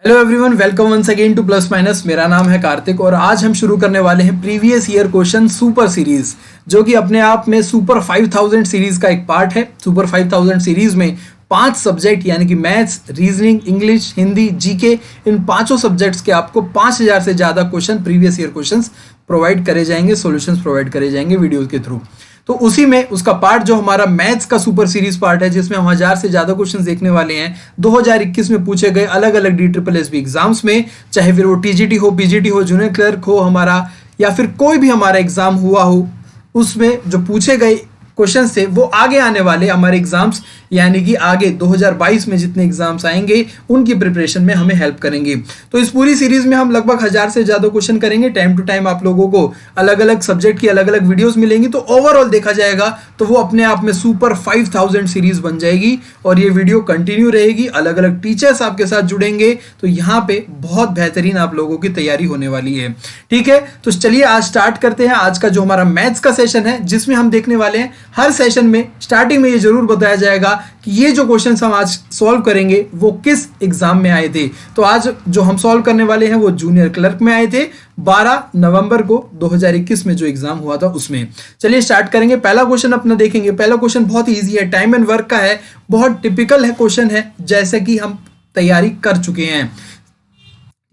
Hello everyone, welcome once again to plus minus. मेरा नाम है कार्तिक और आज हम शुरू करने वाले हैं previous year question super series, जो कि अपने आप में सुपर 5000 सीरीज का एक पार्ट है। सुपर 5000 सीरीज में 5 सब्जेक्ट यानी कि maths, reasoning, English, Hindi, GK, इन पांचों सब्जेक्ट्स के आपको 5000 से ज्यादा question, previous year questions provide करे जाएंगे, सॉल्यूशंस प्रोवाइड करे जाएंगे वीडियो के थ्रू। तो उसी में उसका पार्ट जो हमारा मैथ्स का सुपर सीरीज पार्ट है, जिसमें हम 1000 से ज्यादा क्वेश्चंस देखने वाले हैं 2021 में पूछे गए अलग अलग DSSB एग्जाम्स में, चाहे फिर वो TGT हो, PGT हो, जूनियर क्लर्क हो हमारा, या फिर कोई भी हमारा एग्जाम हुआ हो, उसमें जो पूछे गए क्वेश्चन थे वो आगे आने वाले हमारे एग्जाम्स यानी कि आगे 2022 में जितने एग्जाम्स आएंगे उनकी प्रिपरेशन में हमें हेल्प करेंगे। तो इस पूरी सीरीज में हम लगभग 1000 से ज्यादा क्वेश्चन करेंगे। टाइम टू टाइम आप लोगों को अलग अलग सब्जेक्ट की अलग अलग वीडियोस मिलेंगी, तो ओवरऑल देखा जाएगा तो वो अपने आप में सुपर 5000 सीरीज बन जाएगी और ये वीडियो कंटिन्यू रहेगी। अलग अलग टीचर्स आपके साथ जुड़ेंगे, तो यहाँ पे बहुत बेहतरीन आप लोगों की तैयारी होने वाली है। ठीक है, तो चलिए आज स्टार्ट करते हैं आज का जो हमारा मैथ्स का सेशन है, जिसमें हम देखने वाले हैं हर सेशन में स्टार्टिंग में ये जरूर बताया जाएगा कि ये जो क्वेश्चंस हम आज सॉल्व करेंगे वो किस एग्जाम में आए थे। तो आज जो हम सॉल्व करने वाले हैं वो जूनियर क्लर्क में आए थे 12 नवंबर को 2021 में जो एग्जाम हुआ था उसमें। चलिए स्टार्ट करेंगे। पहला क्वेश्चन अपना देखेंगे। पहला क्वेश्चन बहुत ही ईजी है, टाइम एंड वर्क का है, बहुत टिपिकल है क्वेश्चन है, जैसे कि हम तैयारी कर चुके हैं।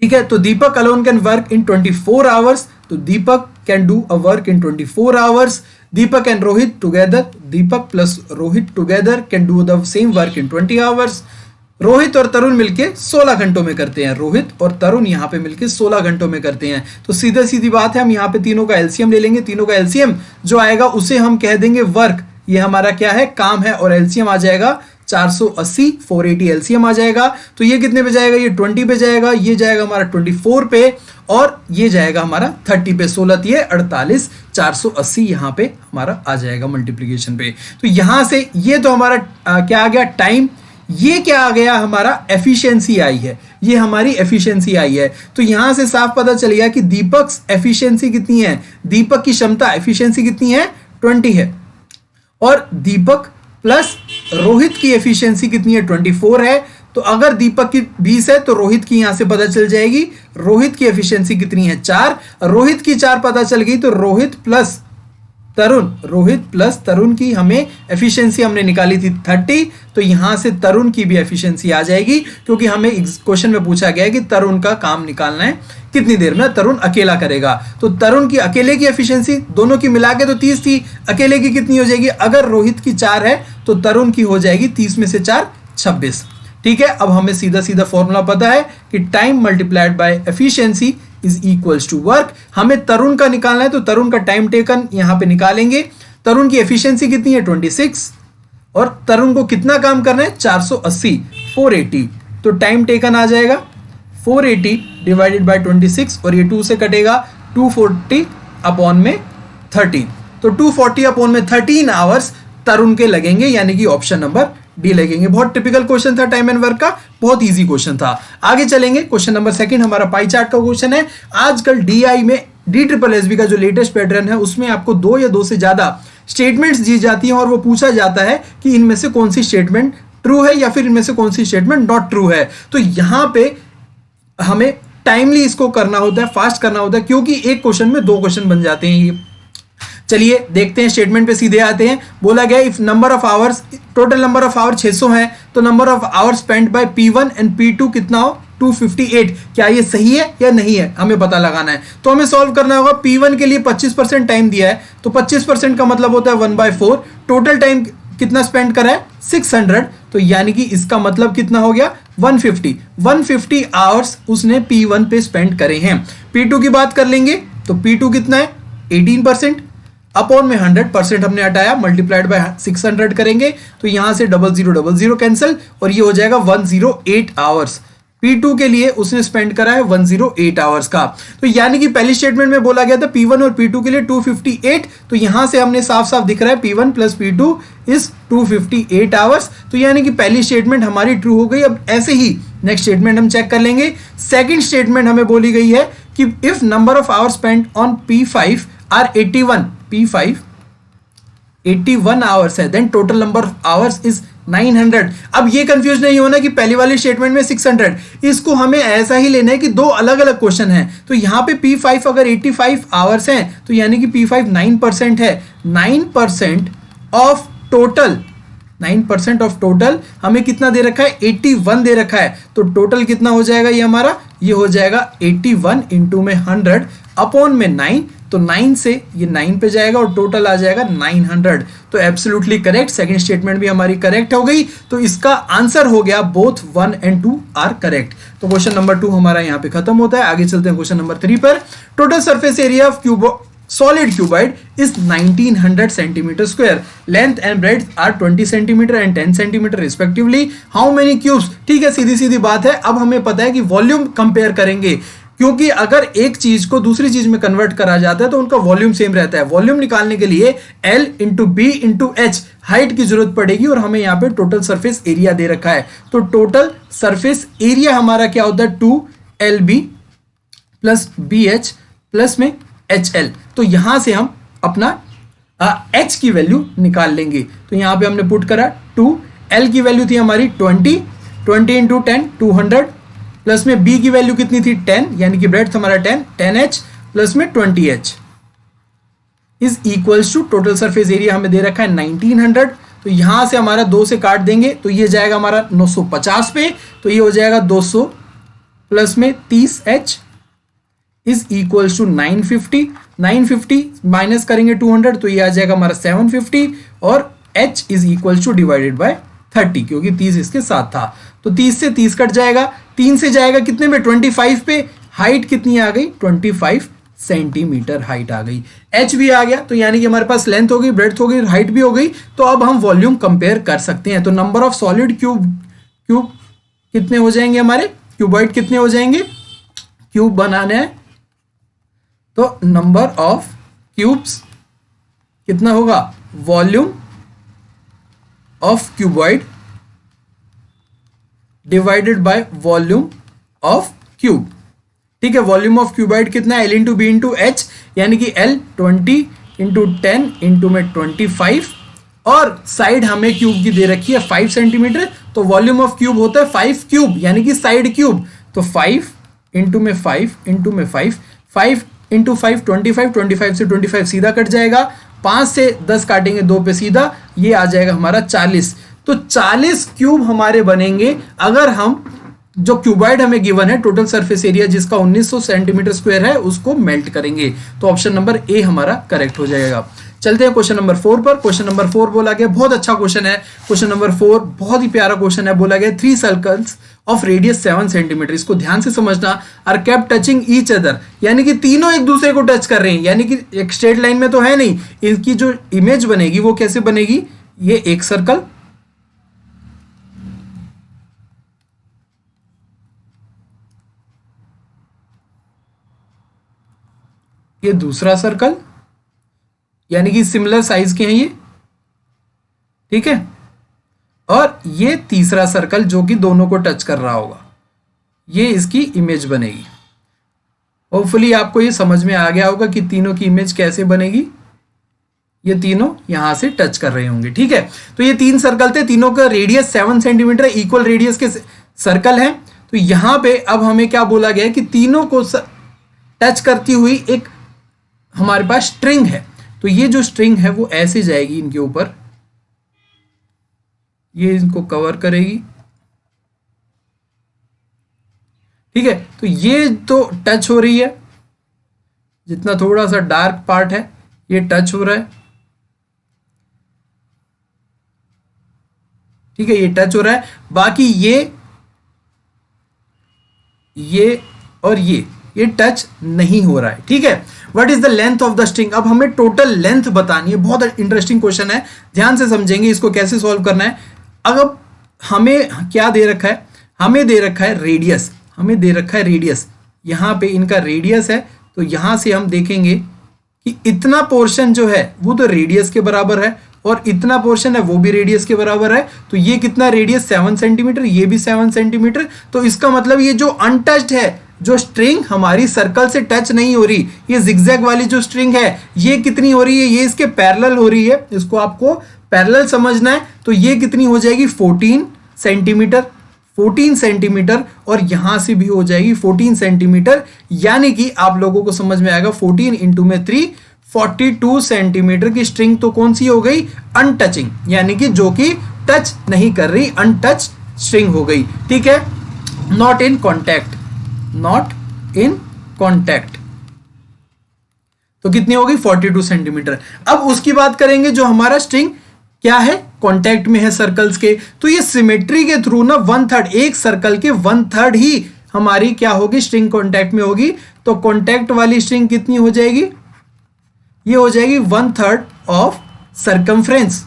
ठीक है, तो Deepak alone can work in 24 hours. तो Deepak can do a work in 24 hours. Deepak and Rohit together, Deepak plus Rohit together can do the same work in 20 hours. Rohit और तरुण मिलके 16 घंटों में करते हैं। रोहित और तरुण यहाँ पे मिलके 16 घंटों में करते हैं। तो सीधा सीधी बात है, हम यहाँ पे तीनों का एलसीएम ले लेंगे। तीनों का एलसीएम जो आएगा उसे हम कह देंगे वर्क। ये हमारा क्या है, काम है, और एलसीएम आ जाएगा 480, 480 एलसीएम आ जाएगा। तो ये कितने पे जाएगा, ये 20 पे जाएगा, ये जाएगा हमारा 24 पे, और ये जाएगा हमारा 30 पे। 16 ये 48, 480 यहाँ पे हमारा आ जाएगा मल्टीप्लीकेशन पे। तो यहां से ये तो हमारा क्या आ गया, टाइम। ये क्या आ गया, हमारा एफिशिएंसी आई है, ये हमारी एफिशिएंसी आई है। तो यहां से साफ पता चल गया कि दीपक एफिशिएंसी कितनी है, दीपक की क्षमता एफिशिएंसी कितनी है, 20 है, और दीपक प्लस रोहित की एफिशिएंसी कितनी है, 24 है। तो अगर दीपक की 20 है तो रोहित की यहां से पता चल जाएगी, रोहित की एफिशिएंसी कितनी है, 4। रोहित की 4 पता चल गई, तो रोहित प्लस तरुण की हमें एफिशिएंसी हमने निकाली थी 30। तो यहां से तरुण की भी एफिशिएंसी आ जाएगी, क्योंकि हमें क्वेश्चन में पूछा गया है कि तरुण का काम निकालना है कितनी देर में, तरुण अकेला करेगा। तो तरुण की अकेले की एफिशिएंसी दोनों की मिला के तो 30 थी, अकेले की कितनी हो जाएगी, अगर रोहित की 4 है तो तरुण की हो जाएगी 30 में से 4 26। ठीक है, अब हमें सीधा सीधा फॉर्मूला पता है कि time multiplied by efficiency is equals to work. हमें तरुण का निकालना है, तो तरुण का टाइम टेकन यहां पे निकालेंगे। तरुण की एफिशिएंसी कितनी है, 26, और तरुण को कितना काम करना है, 480, 480। तो टाइम टेकन आ जाएगा 480 डिवाइडेड बाय 26, और ये 2 से कटेगा, 240 अपॉन में 13। तो 240 अपॉन में 13 आवर्स तरुण के लगेंगे, यानी कि ऑप्शन नंबर डी लगेंगे। बहुत टिपिकल क्वेश्चन था टाइम एंड वर्क का, बहुत इजी क्वेश्चन था। आगे चलेंगे, क्वेश्चन नंबर 2 हमारा पाई चार्ट का क्वेश्चन है। आजकल DI में DSSB का जो लेटेस्ट पैटर्न है उसमें आपको 2 या 2 से ज्यादा स्टेटमेंट्स दी जाती हैं, और वो पूछा जाता है कि इनमें से कौन सी स्टेटमेंट ट्रू है या फिर इनमें से कौन सी स्टेटमेंट नॉट ट्रू है। तो यहां पे हमें टाइमली इसको करना होता है, फास्ट करना होता है, क्योंकि एक क्वेश्चन में 2 क्वेश्चन बन जाते हैं ये। चलिए देखते हैं, स्टेटमेंट पे सीधे आते हैं। बोला गया if number of hours, total number of hour 600 है, तो number of hours spent by P1 and P2 कितना हो, 258। क्या ये सही है या नहीं है, हमें पता लगाना है। तो हमें सॉल्व करना होगा। P1 के लिए 25% टाइम दिया है, तो 25% का मतलब होता है 1/4। टोटल टाइम कितना स्पेंड करा है, 600। तो यानी कि इसका मतलब कितना हो गया, 150 आवर्स उसने P1 पे स्पेंड करे हैं। P2 की बात कर लेंगे, तो P2 कितना है, 18%, अपॉन में 100% हमने हटाया, मल्टीप्लाइड बाय 600 करेंगे, तो यहां से 0000 कैंसिल, और ये हो जाएगा 108 आवर्स। P2 के लिए उसने स्पेंड करा है 108 आवर्स का। तो यानी कि पहली स्टेटमेंट में बोला गया था P1 और P2 के लिए 258, तो यहां से हमने साफ साफ दिख रहा है P1 plus P2 is 258 hours. तो यानी कि पहली स्टेटमेंट हमारी ट्रू हो गई। अब ऐसे ही नेक्स्ट स्टेटमेंट हम चेक कर लेंगे। सेकेंड स्टेटमेंट हमें बोली गई है कि if number of hours spend on P5 are 81, P5 81 hours है, then total number of hours is 900। अब ये कंफ्यूज नहीं होना कि पहली वाली स्टेटमेंट में 600, इसको हमें ऐसा ही लेना है कि दो अलग अलग क्वेश्चन हैं। तो यहाँ पे P5 अगर 85 आवर्स हैं तो यानी कि P5 9% है। 9% ऑफ टोटल, 9% ऑफ टोटल हमें कितना दे रखा है, 81 दे रखा है। तो टोटल कितना हो जाएगा ये हमारा, ये हो जाएगा 81 इंटू में 100 अपॉन में 9, तो 9 से ये 9 पे जाएगा और टोटल आ जाएगा 900। तो एब्सोल्युटली करेक्ट, सेकंड स्टेटमेंट भी हमारी करेक्ट हो गई। तो इसका आंसर हो गया बोथ 1 एंड 2 आर करेक्ट। तो क्वेश्चन नंबर 2 हमारा यहाँ पे खत्म होता है। आगे चलते हैं क्वेश्चन नंबर 3 पर। Total surface area of solid cuboid is 1900 centimeter square. Length and breadth are 20 centimeter and 10 centimeter respectively. How many cubes? ठीक है, सीधी सीधी बात है। अब हमें पता है कि वॉल्यूम कंपेयर करेंगे, क्योंकि अगर एक चीज को दूसरी चीज में कन्वर्ट करा जाता है तो उनका वॉल्यूम सेम रहता है। वॉल्यूम निकालने के लिए L into B into H height की जरूरत पड़ेगी और हमें यहाँ पे टोटल सरफेस एरिया दे रखा है। तो टोटल सरफेस एरिया हमारा क्या होता है, 2LB प्लस BH प्लस में HL। तो यहां से हम अपना H की वैल्यू निकाल लेंगे। तो यहां पे हमने पुट करा 2L की वैल्यू थी हमारी 20 इंटू 10 200 प्लस में B की वैल्यू कितनी थी 10, यानी कि ब्रेड्थ हमारा 10H प्लस में 20H is equals to total surface area हमें दे रखा है 1900। तो यहां से हमारा 2 से काट देंगे तो ये जाएगा हमारा 950 पे, तो ये हो जाएगा 200 प्लस में 30H is equals to 950 minus करेंगे 200 तो ये आ जाएगा हमारा 750 और H is equals two divided by 30, क्योंकि 30 इसके साथ था। तो 30 से 30 कट जाएगा, 3 से जाएगा कितने में 25 पे। हाइट कितनी आ गई 25 सेंटीमीटर हाइट आ गई। H भी आ गया, तो यानी कि हमारे पास लेंथ हो गई, ब्रेड्थ हो गई, हाइट भी हो गई। तो अब हम वॉल्यूम कंपेयर कर सकते हैं। तो नंबर ऑफ सॉलिड क्यूब कितने हो जाएंगे हमारे, क्यूबॉइड कितने हो जाएंगे, क्यूब बनाने हैं तो नंबर ऑफ क्यूब्स कितना होगा, volume of cuboid divided by volume of cube. ठीक है, वॉल्यूम ऑफ क्यूबॉइड कितना है, L into B into H, यानी कि L 20 इंटू 10 इंटू में 25 और साइड हमें क्यूब की दे रखी है 5 सेंटीमीटर। तो वॉल्यूम ऑफ क्यूब होता है 5 क्यूब, यानी कि साइड क्यूब। तो 5 इंटू में 5 इंटू में 5 इंटू 5 25 से 25 सीधा कट जाएगा, 5 से 10 काटेंगे 2 पे सीधा, ये आ जाएगा हमारा 40। तो 40 क्यूब हमारे बनेंगे अगर हम जो क्यूबॉइड हमें गिवन है टोटल सरफेस एरिया जिसका 1900 सेंटीमीटर स्क्वायर है उसको मेल्ट करेंगे। तो ऑप्शन नंबर ए हमारा करेक्ट हो जाएगा। चलते हैं क्वेश्चन नंबर 4 पर। क्वेश्चन नंबर 4 बोला गया, बहुत अच्छा क्वेश्चन है क्वेश्चन नंबर 4, बहुत ही प्यारा क्वेश्चन है। बोला गया 3 सर्कल्स ऑफ रेडियस 7 सेंटीमीटर, इसको ध्यान से समझना, are kept touching each other, यानी कि तीनों एक दूसरे को टच कर रहे हैं, यानी कि एक स्ट्रेट लाइन में तो है नहीं, इनकी जो इमेज बनेगी वो कैसे बनेगी, ये एक सर्कल, ये दूसरा सर्कल, यानी कि सिमिलर साइज के हैं ये, ठीक है, और ये तीसरा सर्कल जो कि दोनों को टच कर रहा होगा, ये इसकी इमेज बनेगी। होपफुली आपको ये समझ में आ गया होगा कि तीनों की इमेज कैसे बनेगी। ये तीनों यहां से टच कर रहे होंगे, ठीक है। तो ये 3 सर्कल थे, तीनों का रेडियस 7 सेंटीमीटर इक्वल रेडियस के सर्कल है। तो यहां पे अब हमें क्या बोला गया है कि तीनों को टच करती हुई एक हमारे पास स्ट्रिंग है। तो ये जो स्ट्रिंग है वो ऐसे जाएगी इनके ऊपर, ये इनको कवर करेगी, ठीक है। तो ये तो टच हो रही है, जितना थोड़ा सा डार्क पार्ट है ये टच हो रहा है, ठीक है, ये टच हो रहा है। बाकी ये और ये टच नहीं हो रहा है, ठीक है। What is the length of the string, अब हमें टोटल लेंथ बतानी है। बहुत इंटरेस्टिंग क्वेश्चन है, ध्यान से समझेंगे इसको कैसे सॉल्व करना है। अब हमें क्या दे रखा है, हमें दे रखा है रेडियस, हमें दे रखा है रेडियस, यहां पे इनका रेडियस है। तो यहां से हम देखेंगे कि इतना पोर्शन जो है वो तो रेडियस के बराबर है और इतना पोर्शन है वो भी रेडियस के बराबर है। तो ये कितना रेडियस 7 सेंटीमीटर, ये भी 7 सेंटीमीटर। तो इसका मतलब ये जो अनटच्ड है, जो स्ट्रिंग हमारी सर्कल से टच नहीं हो रही, ये जिगजैग वाली जो स्ट्रिंग है ये कितनी हो रही है, ये इसके पैरेलल हो रही है। इसको आपको पैरेलल समझना है तो ये कितनी हो जाएगी 14 सेंटीमीटर, 14 सेंटीमीटर, और यहां से भी हो जाएगी 14 सेंटीमीटर, यानी कि आप लोगों को समझ में आएगा 14 इंटू में 3 42 सेंटीमीटर की स्ट्रिंग तो कौन सी हो गई, अनटचिंग, यानी कि जो कि टच नहीं कर रही, अनटच स्ट्रिंग हो गई। ठीक है, not in contact, not in contact, तो कितनी होगी 42 सेंटीमीटर। अब उसकी बात करेंगे जो हमारा स्ट्रिंग क्या है, कॉन्टैक्ट में है सर्कल्स के, तो ये सिमेट्री के थ्रू ना 1/3, एक सर्कल के 1/3 ही हमारी क्या होगी, स्ट्रिंग कॉन्टैक्ट में होगी। तो कॉन्टैक्ट वाली स्ट्रिंग कितनी हो जाएगी, ये हो जाएगी 1/3 ऑफ सर्कमफ्रेंस।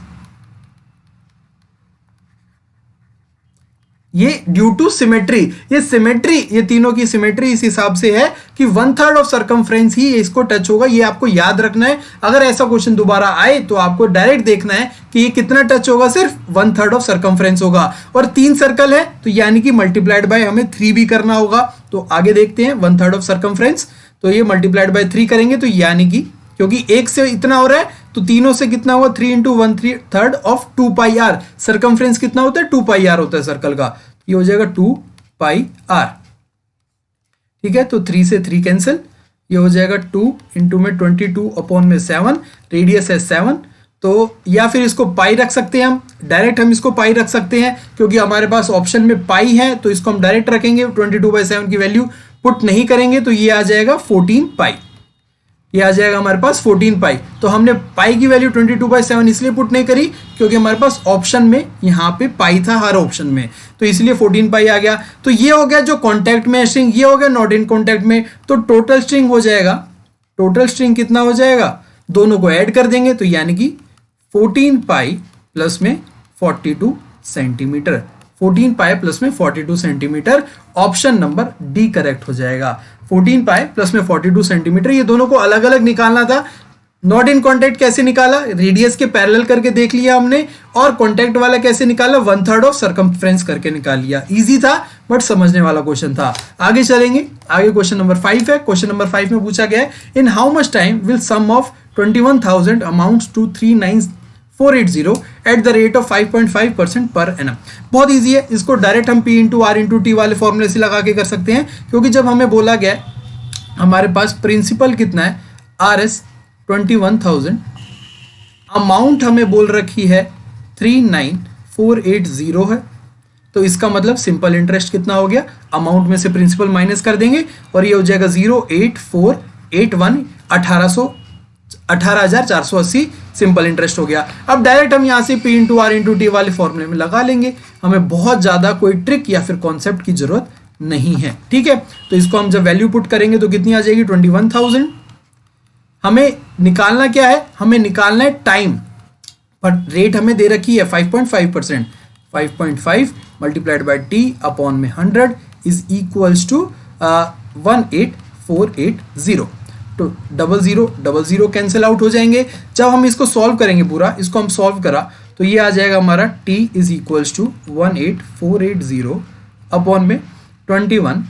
ये ड्यू टू सिमेट्री, ये सिमेट्री, ये तीनों की सिमेट्री इस हिसाब से है कि 1/3 ऑफ सर्कमफ्रेंस ही इसको टच होगा। ये आपको याद रखना है, अगर ऐसा क्वेश्चन दोबारा आए तो आपको डायरेक्ट देखना है कि ये कितना टच होगा, सिर्फ 1/3 ऑफ सर्कमफ्रेंस होगा। और 3 सर्कल है तो यानी कि मल्टीप्लाइड बाय हमें 3 भी करना होगा। तो आगे देखते हैं 1/3 ऑफ सर्कमफ्रेंस, तो ये मल्टीप्लाइड बाय 3 करेंगे तो यानी कि क्योंकि एक से इतना हो रहा है तो तीनों से कितना हुआ, 3 into 1/3 of 2 pi R. Circumference कितना होता है, 2 पाई आर होता है सर्कल का, ये हो जाएगा 2 पाई आर। ठीक है, तो 3 से 3 कैंसिल, ये हो जाएगा 2 इंटू में 22 अपॉन में 7, रेडियस है 7। तो या फिर इसको पाई रख सकते हैं हम, डायरेक्ट हम इसको पाई रख सकते हैं क्योंकि हमारे पास ऑप्शन में पाई है, तो इसको हम डायरेक्ट रखेंगे, 22/7 की वैल्यू पुट नहीं करेंगे तो ये आ जाएगा 14 पाई, ये आ जाएगा हमारे पास 14 पाई। तो हमने पाई की वैल्यू 22/7 इसलिए पुट नहीं करी क्योंकि हमारे पास ऑप्शन में यहाँ पे पाई था हर ऑप्शन में, तो इसलिए 14 पाई आ गया। तो ये हो गया जो कॉन्टैक्ट में स्ट्रिंग, ये हो गया नॉट इन कॉन्टैक्ट में। तो टोटल स्ट्रिंग हो जाएगा, टोटल स्ट्रिंग कितना हो जाएगा, दोनों को ऐड कर देंगे तो यानी कि 14 पाई प्लस में 42 सेंटीमीटर, 14 पाई प्लस में 42 centimetre, option number D correct हो जाएगा। 14 पाई प्लस में 42 सेंटीमीटर, ये दोनों को अलग अलग निकालना था। नॉट इन कॉन्टैक्ट कैसे निकाला, रेडियस के पैरेलल करके देख लिया हमने, और कॉन्टैक्ट वाला कैसे निकाला, 1/3 ऑफ सर्कमफ्रेंस करके निकाल लिया। इजी था बट समझने वाला क्वेश्चन था। आगे चलेंगे, आगे क्वेश्चन नंबर 5 है। क्वेश्चन नंबर 5 में पूछा गया है, in how much time will sum of 21,000 amounts to 39480 at the rate of 5.5% per annum. बहुत ईजी है, इसको डायरेक्ट हम P into R into T वाले फॉर्मूले से लगा के कर सकते हैं, क्योंकि जब हमें बोला गया हमारे पास प्रिंसिपल कितना है, RS 21,000, अमाउंट हमें बोल रखी है 39480 है, तो इसका मतलब सिंपल इंटरेस्ट कितना हो गया, अमाउंट में से प्रिंसिपल माइनस कर देंगे और ये हो जाएगा 08481, 18,480 सिंपल इंटरेस्ट हो गया। अब डायरेक्ट हम यहाँ से P into R into T वाले फॉर्मूले में लगा लेंगे, हमें बहुत ज़्यादा कोई ट्रिक या फिर कॉन्सेप्ट की जरूरत नहीं है। ठीक है, तो इसको हम जब वैल्यू पुट करेंगे तो कितनी आ जाएगी, 21,000। हमें निकालना क्या है, हमें निकालना है टाइम, पर रेट हमें दे रखी है 5.5%, 5.5 मल्टीप्लाइड बाय टी अपॉन में 100 इज इक्वल्स टू 18480। तो 00 कैंसिल आउट हो जाएंगे। जब हम इसको सॉल्व करेंगे, पूरा इसको हम सॉल्व करा तो ये आ जाएगा हमारा t is equals to 18480 upon में 21,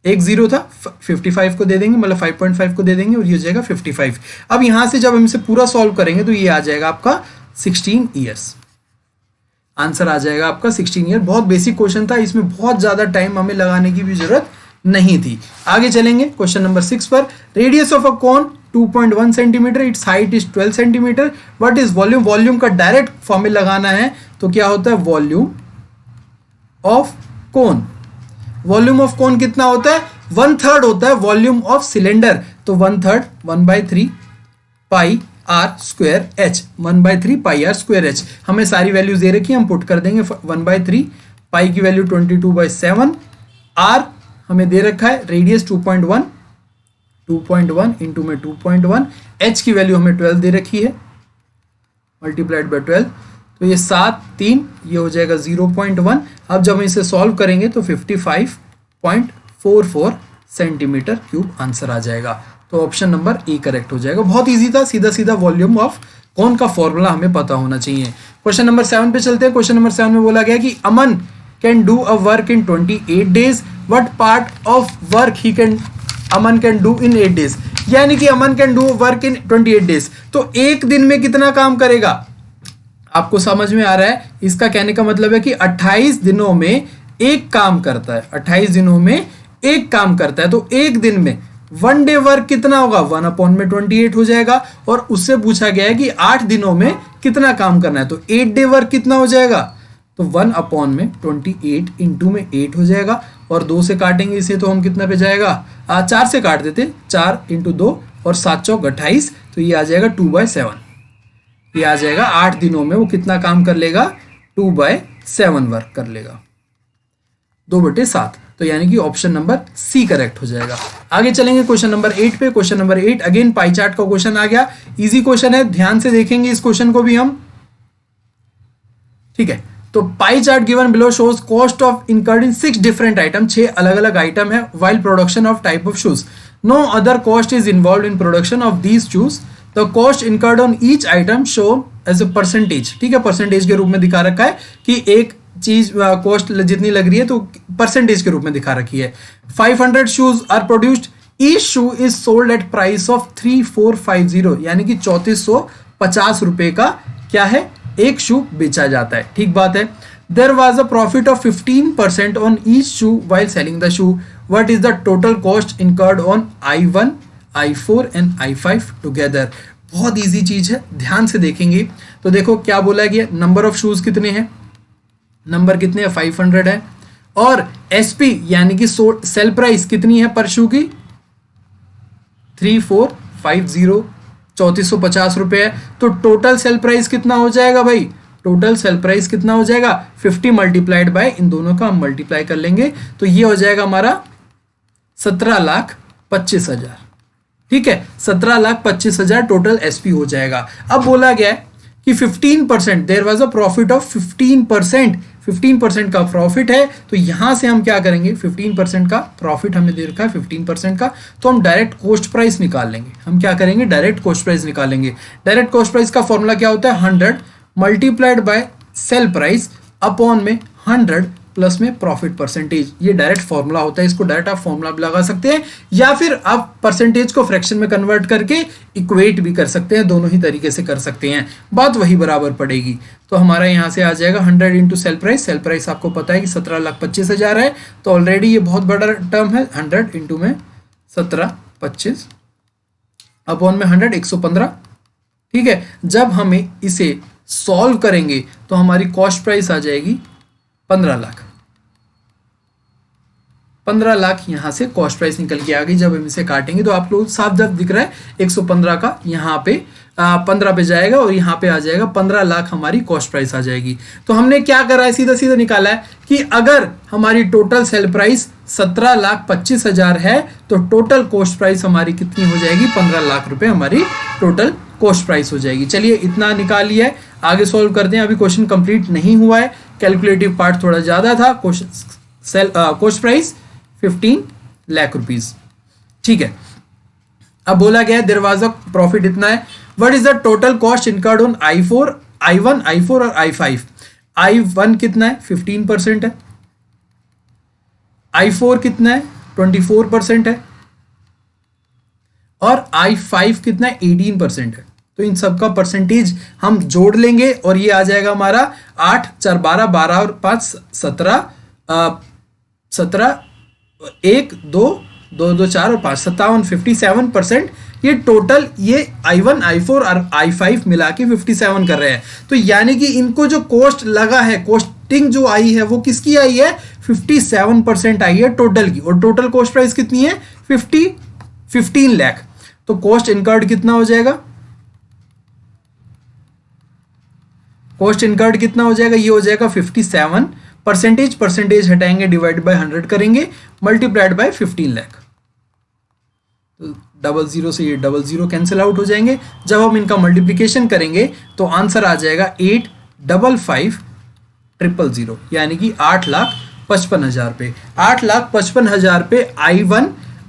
एक जीरो था 55 को दे देंगे, मतलब 5.5 को दे देंगे और ये हो जाएगा 55। अब यहां से जब हम इसे पूरा सॉल्व करेंगे तो ये आ जाएगा आपका 16 ईयर्स, आंसर आ जाएगा आपका 16 ईयर। बहुत बेसिक क्वेश्चन था, इसमें बहुत ज्यादा टाइम हमें लगाने की भी जरूरत नहीं थी। आगे चलेंगे क्वेश्चन नंबर 6 पर। Radius of a cone 2.1 centimetre, it's height is 12 centimetre, what is volume. Volume का डायरेक्ट फॉर्मूला लगाना है तो क्या होता है, volume of cone. Volume of cone कितना होता है, 1/3 होता है वॉल्यूम ऑफ सिलेंडर, तो 1/3 1/3 pi R square H, 1/3 pi R square H. हमें सारी वैल्यूज दे रखी है, हम पुट कर देंगे 1/3, पाई की वैल्यू 22/7, आर हमें दे रखा है रेडियस 2.1 इंटू में 2.1, एच की वैल्यू हमें 12 दे रखी है मल्टीप्लाइड बाय 12, तो ये 7 3 ये हो जाएगा 0.1। अब जब हम इसे सॉल्व करेंगे तो 55.44 सेंटीमीटर क्यूब आंसर आ जाएगा। तो ऑप्शन नंबर ए करेक्ट हो जाएगा। बहुत इजी था, सीधा सीधा वॉल्यूम ऑफ कौन का फॉर्मूला हमें पता होना चाहिए। क्वेश्चन नंबर 7 पे चलते हैं। क्वेश्चन नंबर 7 में बोला गया कि Aman can do a work in 28 days, what part of work Aman can do in 8 days. यानी कि Aman can do work in 28 days, तो एक दिन में कितना काम करेगा। आपको समझ में आ रहा है? इसका कहने का मतलब है कि 28 दिनों में एक काम करता है, 28 दिनों में एक काम करता है, तो एक दिन में वन डे वर्क कितना होगा? 1/28 हो जाएगा। और उससे पूछा गया है कि 8 दिनों में कितना काम करना है, तो 8 डे वर्क कितना हो जाएगा? तो 1/28 इंटू में 8 हो जाएगा, और 2 से काटेंगे इसे तो हम कितना पे जाएगा? 4 से काट देते, 4 इंटू 2 और 7 चौक 28, तो ये आ जाएगा 2/7। ये आ जाएगा 8 दिनों में वो कितना काम कर लेगा? 2/7 वर्क कर लेगा, 2/7। तो यानी कि ऑप्शन नंबर सी करेक्ट हो जाएगा। आगे चलेंगे क्वेश्चन नंबर 8 पे। Question number 8 again pie chart का क्वेश्चन आ गया। इजी क्वेश्चन है, ध्यान से देखेंगे इस क्वेश्चन को भी हम, ठीक है। तो pie chart given below shows cost of incurred in 6 different item, 6 अलग अलग आइटम है, while production of type of shoes. No other cost is involve in production of these shoes. The cost incurred on each item show as a percentage, ठीक है, percentage के रूप में दिखा रखा है कि एक चीज कॉस्ट जितनी लग रही है तो परसेंटेज के रूप में दिखा रखी है। 500 shoes are produced, each shoe is sold at price of 3450, यानी कि 3450 रुपए का क्या है? एक शू बेचा जाता है, ठीक बात है। There was a profit of 15% on each shoe while selling the shoe. What is the total cost incurred on I1, I4 and I5 together? बहुत इजी चीज है, ध्यान से देखेंगे तो देखो क्या बोला गया। नंबर ऑफ शूज कितने हैं? नंबर कितने हैं? 500 है। और एसपी यानी कि सेल प्राइस कितनी है पर शू की? 3450, 3450 रुपए है। तो टोटल सेल प्राइस कितना हो जाएगा भाई? टोटल सेल प्राइस कितना हो जाएगा? 50 मल्टीप्लाइड बाय इन दोनों का हम मल्टीप्लाई कर लेंगे, तो ये हो जाएगा हमारा 17,25,000, ठीक है। 17,25,000 टोटल एसपी हो जाएगा। अब बोला गया है कि 15%, there was a profit of 15%, 15% का प्रॉफिट है। तो यहां से हम क्या करेंगे? 15% का प्रॉफिट हमें दे रखा है 15% का, तो हम डायरेक्ट कॉस्ट प्राइस निकाल लेंगे। हम क्या करेंगे? डायरेक्ट कॉस्ट प्राइस निकालेंगे। डायरेक्ट कॉस्ट प्राइस का फॉर्मूला क्या होता है? 100 multiplied by sale price upon में 100 प्लस में प्रॉफिट परसेंटेज। ये डायरेक्ट फॉर्मूला होता है, इसको डायरेक्ट आप फॉर्मूला भी लगा सकते हैं, या फिर आप परसेंटेज को फ्रैक्शन में कन्वर्ट करके इक्वेट भी कर सकते हैं, दोनों ही तरीके से कर सकते हैं, बात वही बराबर पड़ेगी। तो हमारा यहाँ से आ जाएगा 100 into sale price. Sale price आपको पता है कि 17,25,000 है, तो ऑलरेडी ये बहुत बड़ा टर्म है। 100 इंटू में 17,25 अपॉन में 100, 115, ठीक है। जब हमें इसे सॉल्व करेंगे तो हमारी कॉस्ट प्राइस आ जाएगी 15 लाख। 15 लाख यहां से कॉस्ट प्राइस निकल के आ गई। जब हम इसे काटेंगे तो आप लोग साफ साफ दिख रहा है 115 का यहाँ पे 15 पे जाएगा और यहाँ पे आ जाएगा 15 लाख हमारी कॉस्ट प्राइस आ जाएगी। तो हमने क्या करा है? सीधा सीधा निकाला है कि अगर हमारी टोटल सेल प्राइस 17,25,000 है तो टोटल कॉस्ट प्राइस हमारी कितनी हो जाएगी? 15 लाख रुपए हमारी टोटल कॉस्ट प्राइस हो जाएगी। चलिए इतना निकाल लिया है, आगे सॉल्व करते हैं। अभी क्वेश्चन कंप्लीट नहीं हुआ है, कैलकुलेटिव पार्ट थोड़ा ज्यादा था। कॉस्ट प्राइस 15 लाख रुपीस, ठीक है। अब बोला गया देयर वाज अ प्रॉफिट इतना है। What is the total cost incurred on I1, I4 और I5? I1 कितना है? 15% है। I4 कितना है? 24% है। और I5 कितना है? 18% है। तो इन सब का परसेंटेज हम जोड़ लेंगे और ये आ जाएगा हमारा 8 4 12, 12 और 5 17, 17 1 2 2 2 4 और 5 57, 57%। ये टोटल ये I1, I4 और I5 मिला के 57 कर रहे हैं। तो यानी कि इनको जो कॉस्ट लगा है, कॉस्टिंग जो आई है वो किसकी आई है? 57% आई है टोटल की। और टोटल कॉस्ट प्राइस कितनी है? 15 लाख। तो कॉस्ट इनकर्ड कितना हो जाएगा? कॉस्ट इनकर्ड कितना हो जाएगा? ये हो जाएगा 57। परसेंटेज हटाएंगे, डिवाइड बाय 100 करेंगे, मल्टीप्लाइड बाय 15 लाख। तो 00 से ये 00 कैंसिल आउट हो जाएंगे। जब हम इनका मल्टीप्लिकेशन करेंगे तो आंसर आ जाएगा 8,55,000, यानी कि 8,55,000 पे। 8,55,000 पे I1,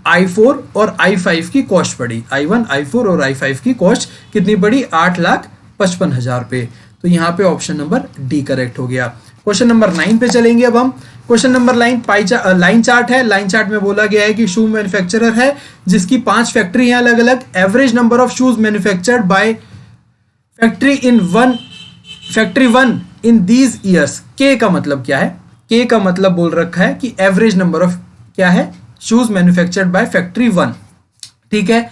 I4 और I5 की कॉस्ट पड़ी। I1, I4 और I5 की कॉस्ट कितनी पड़ी? 8,55,000 पे। तो यहाँ पे ऑप्शन नंबर डी करेक्ट हो गया। क्वेश्चन नंबर 9 पे चलेंगे अब हम। क्वेश्चन नंबर 9 लाइन चार्ट है। लाइन चार्ट में बोला गया है कि शू मैन्युफैक्चरर है जिसकी 5 फैक्ट्री हैं अलग अलग। Average number of shoes manufactured by factory in one factory 1 in these years. के का मतलब क्या है? के का मतलब बोल रखा है कि एवरेज नंबर ऑफ क्या है, शूज मैन्युफैक्चर्ड बाय फैक्ट्री 1। ठीक है।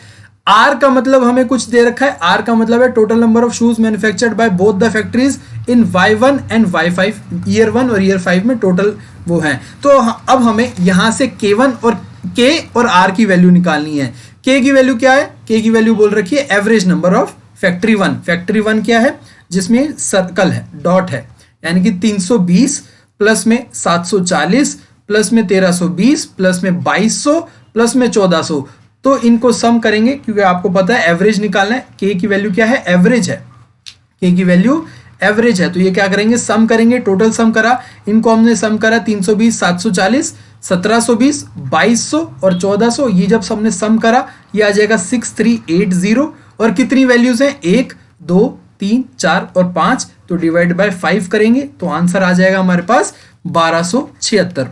आर का मतलब हमें कुछ दे रखा है, आर का मतलब है total number of shoes manufactured by both the factories in Y1 and Y5, year 1 और ईयर 5 में टोटल वो है। तो अब हमें यहां से K1 और K और R की वैल्यू निकालनी है। K की वैल्यू क्या है? K की वैल्यू बोल रखी है average number of factory 1। Factory 1 क्या है? जिसमें सर्कल है, डॉट है, यानी कि 320 प्लस में 740 प्लस में 1320 प्लस में 2200 प्लस में 1400। तो इनको सम करेंगे क्योंकि आपको पता है एवरेज निकालना है। के की वैल्यू क्या है? एवरेज है। के की वैल्यू एवरेज है, तो ये क्या करेंगे? सम करेंगे। टोटल सम करा, इनको हमने सम करा 320 740 1720 2200 और 1400। ये जब हमने सम करा ये आ जाएगा 6380। और कितनी वैल्यूज हैं? 1 2 3 4 और 5। तो डिवाइड बाय 5 करेंगे तो आंसर आ जाएगा हमारे पास 1276।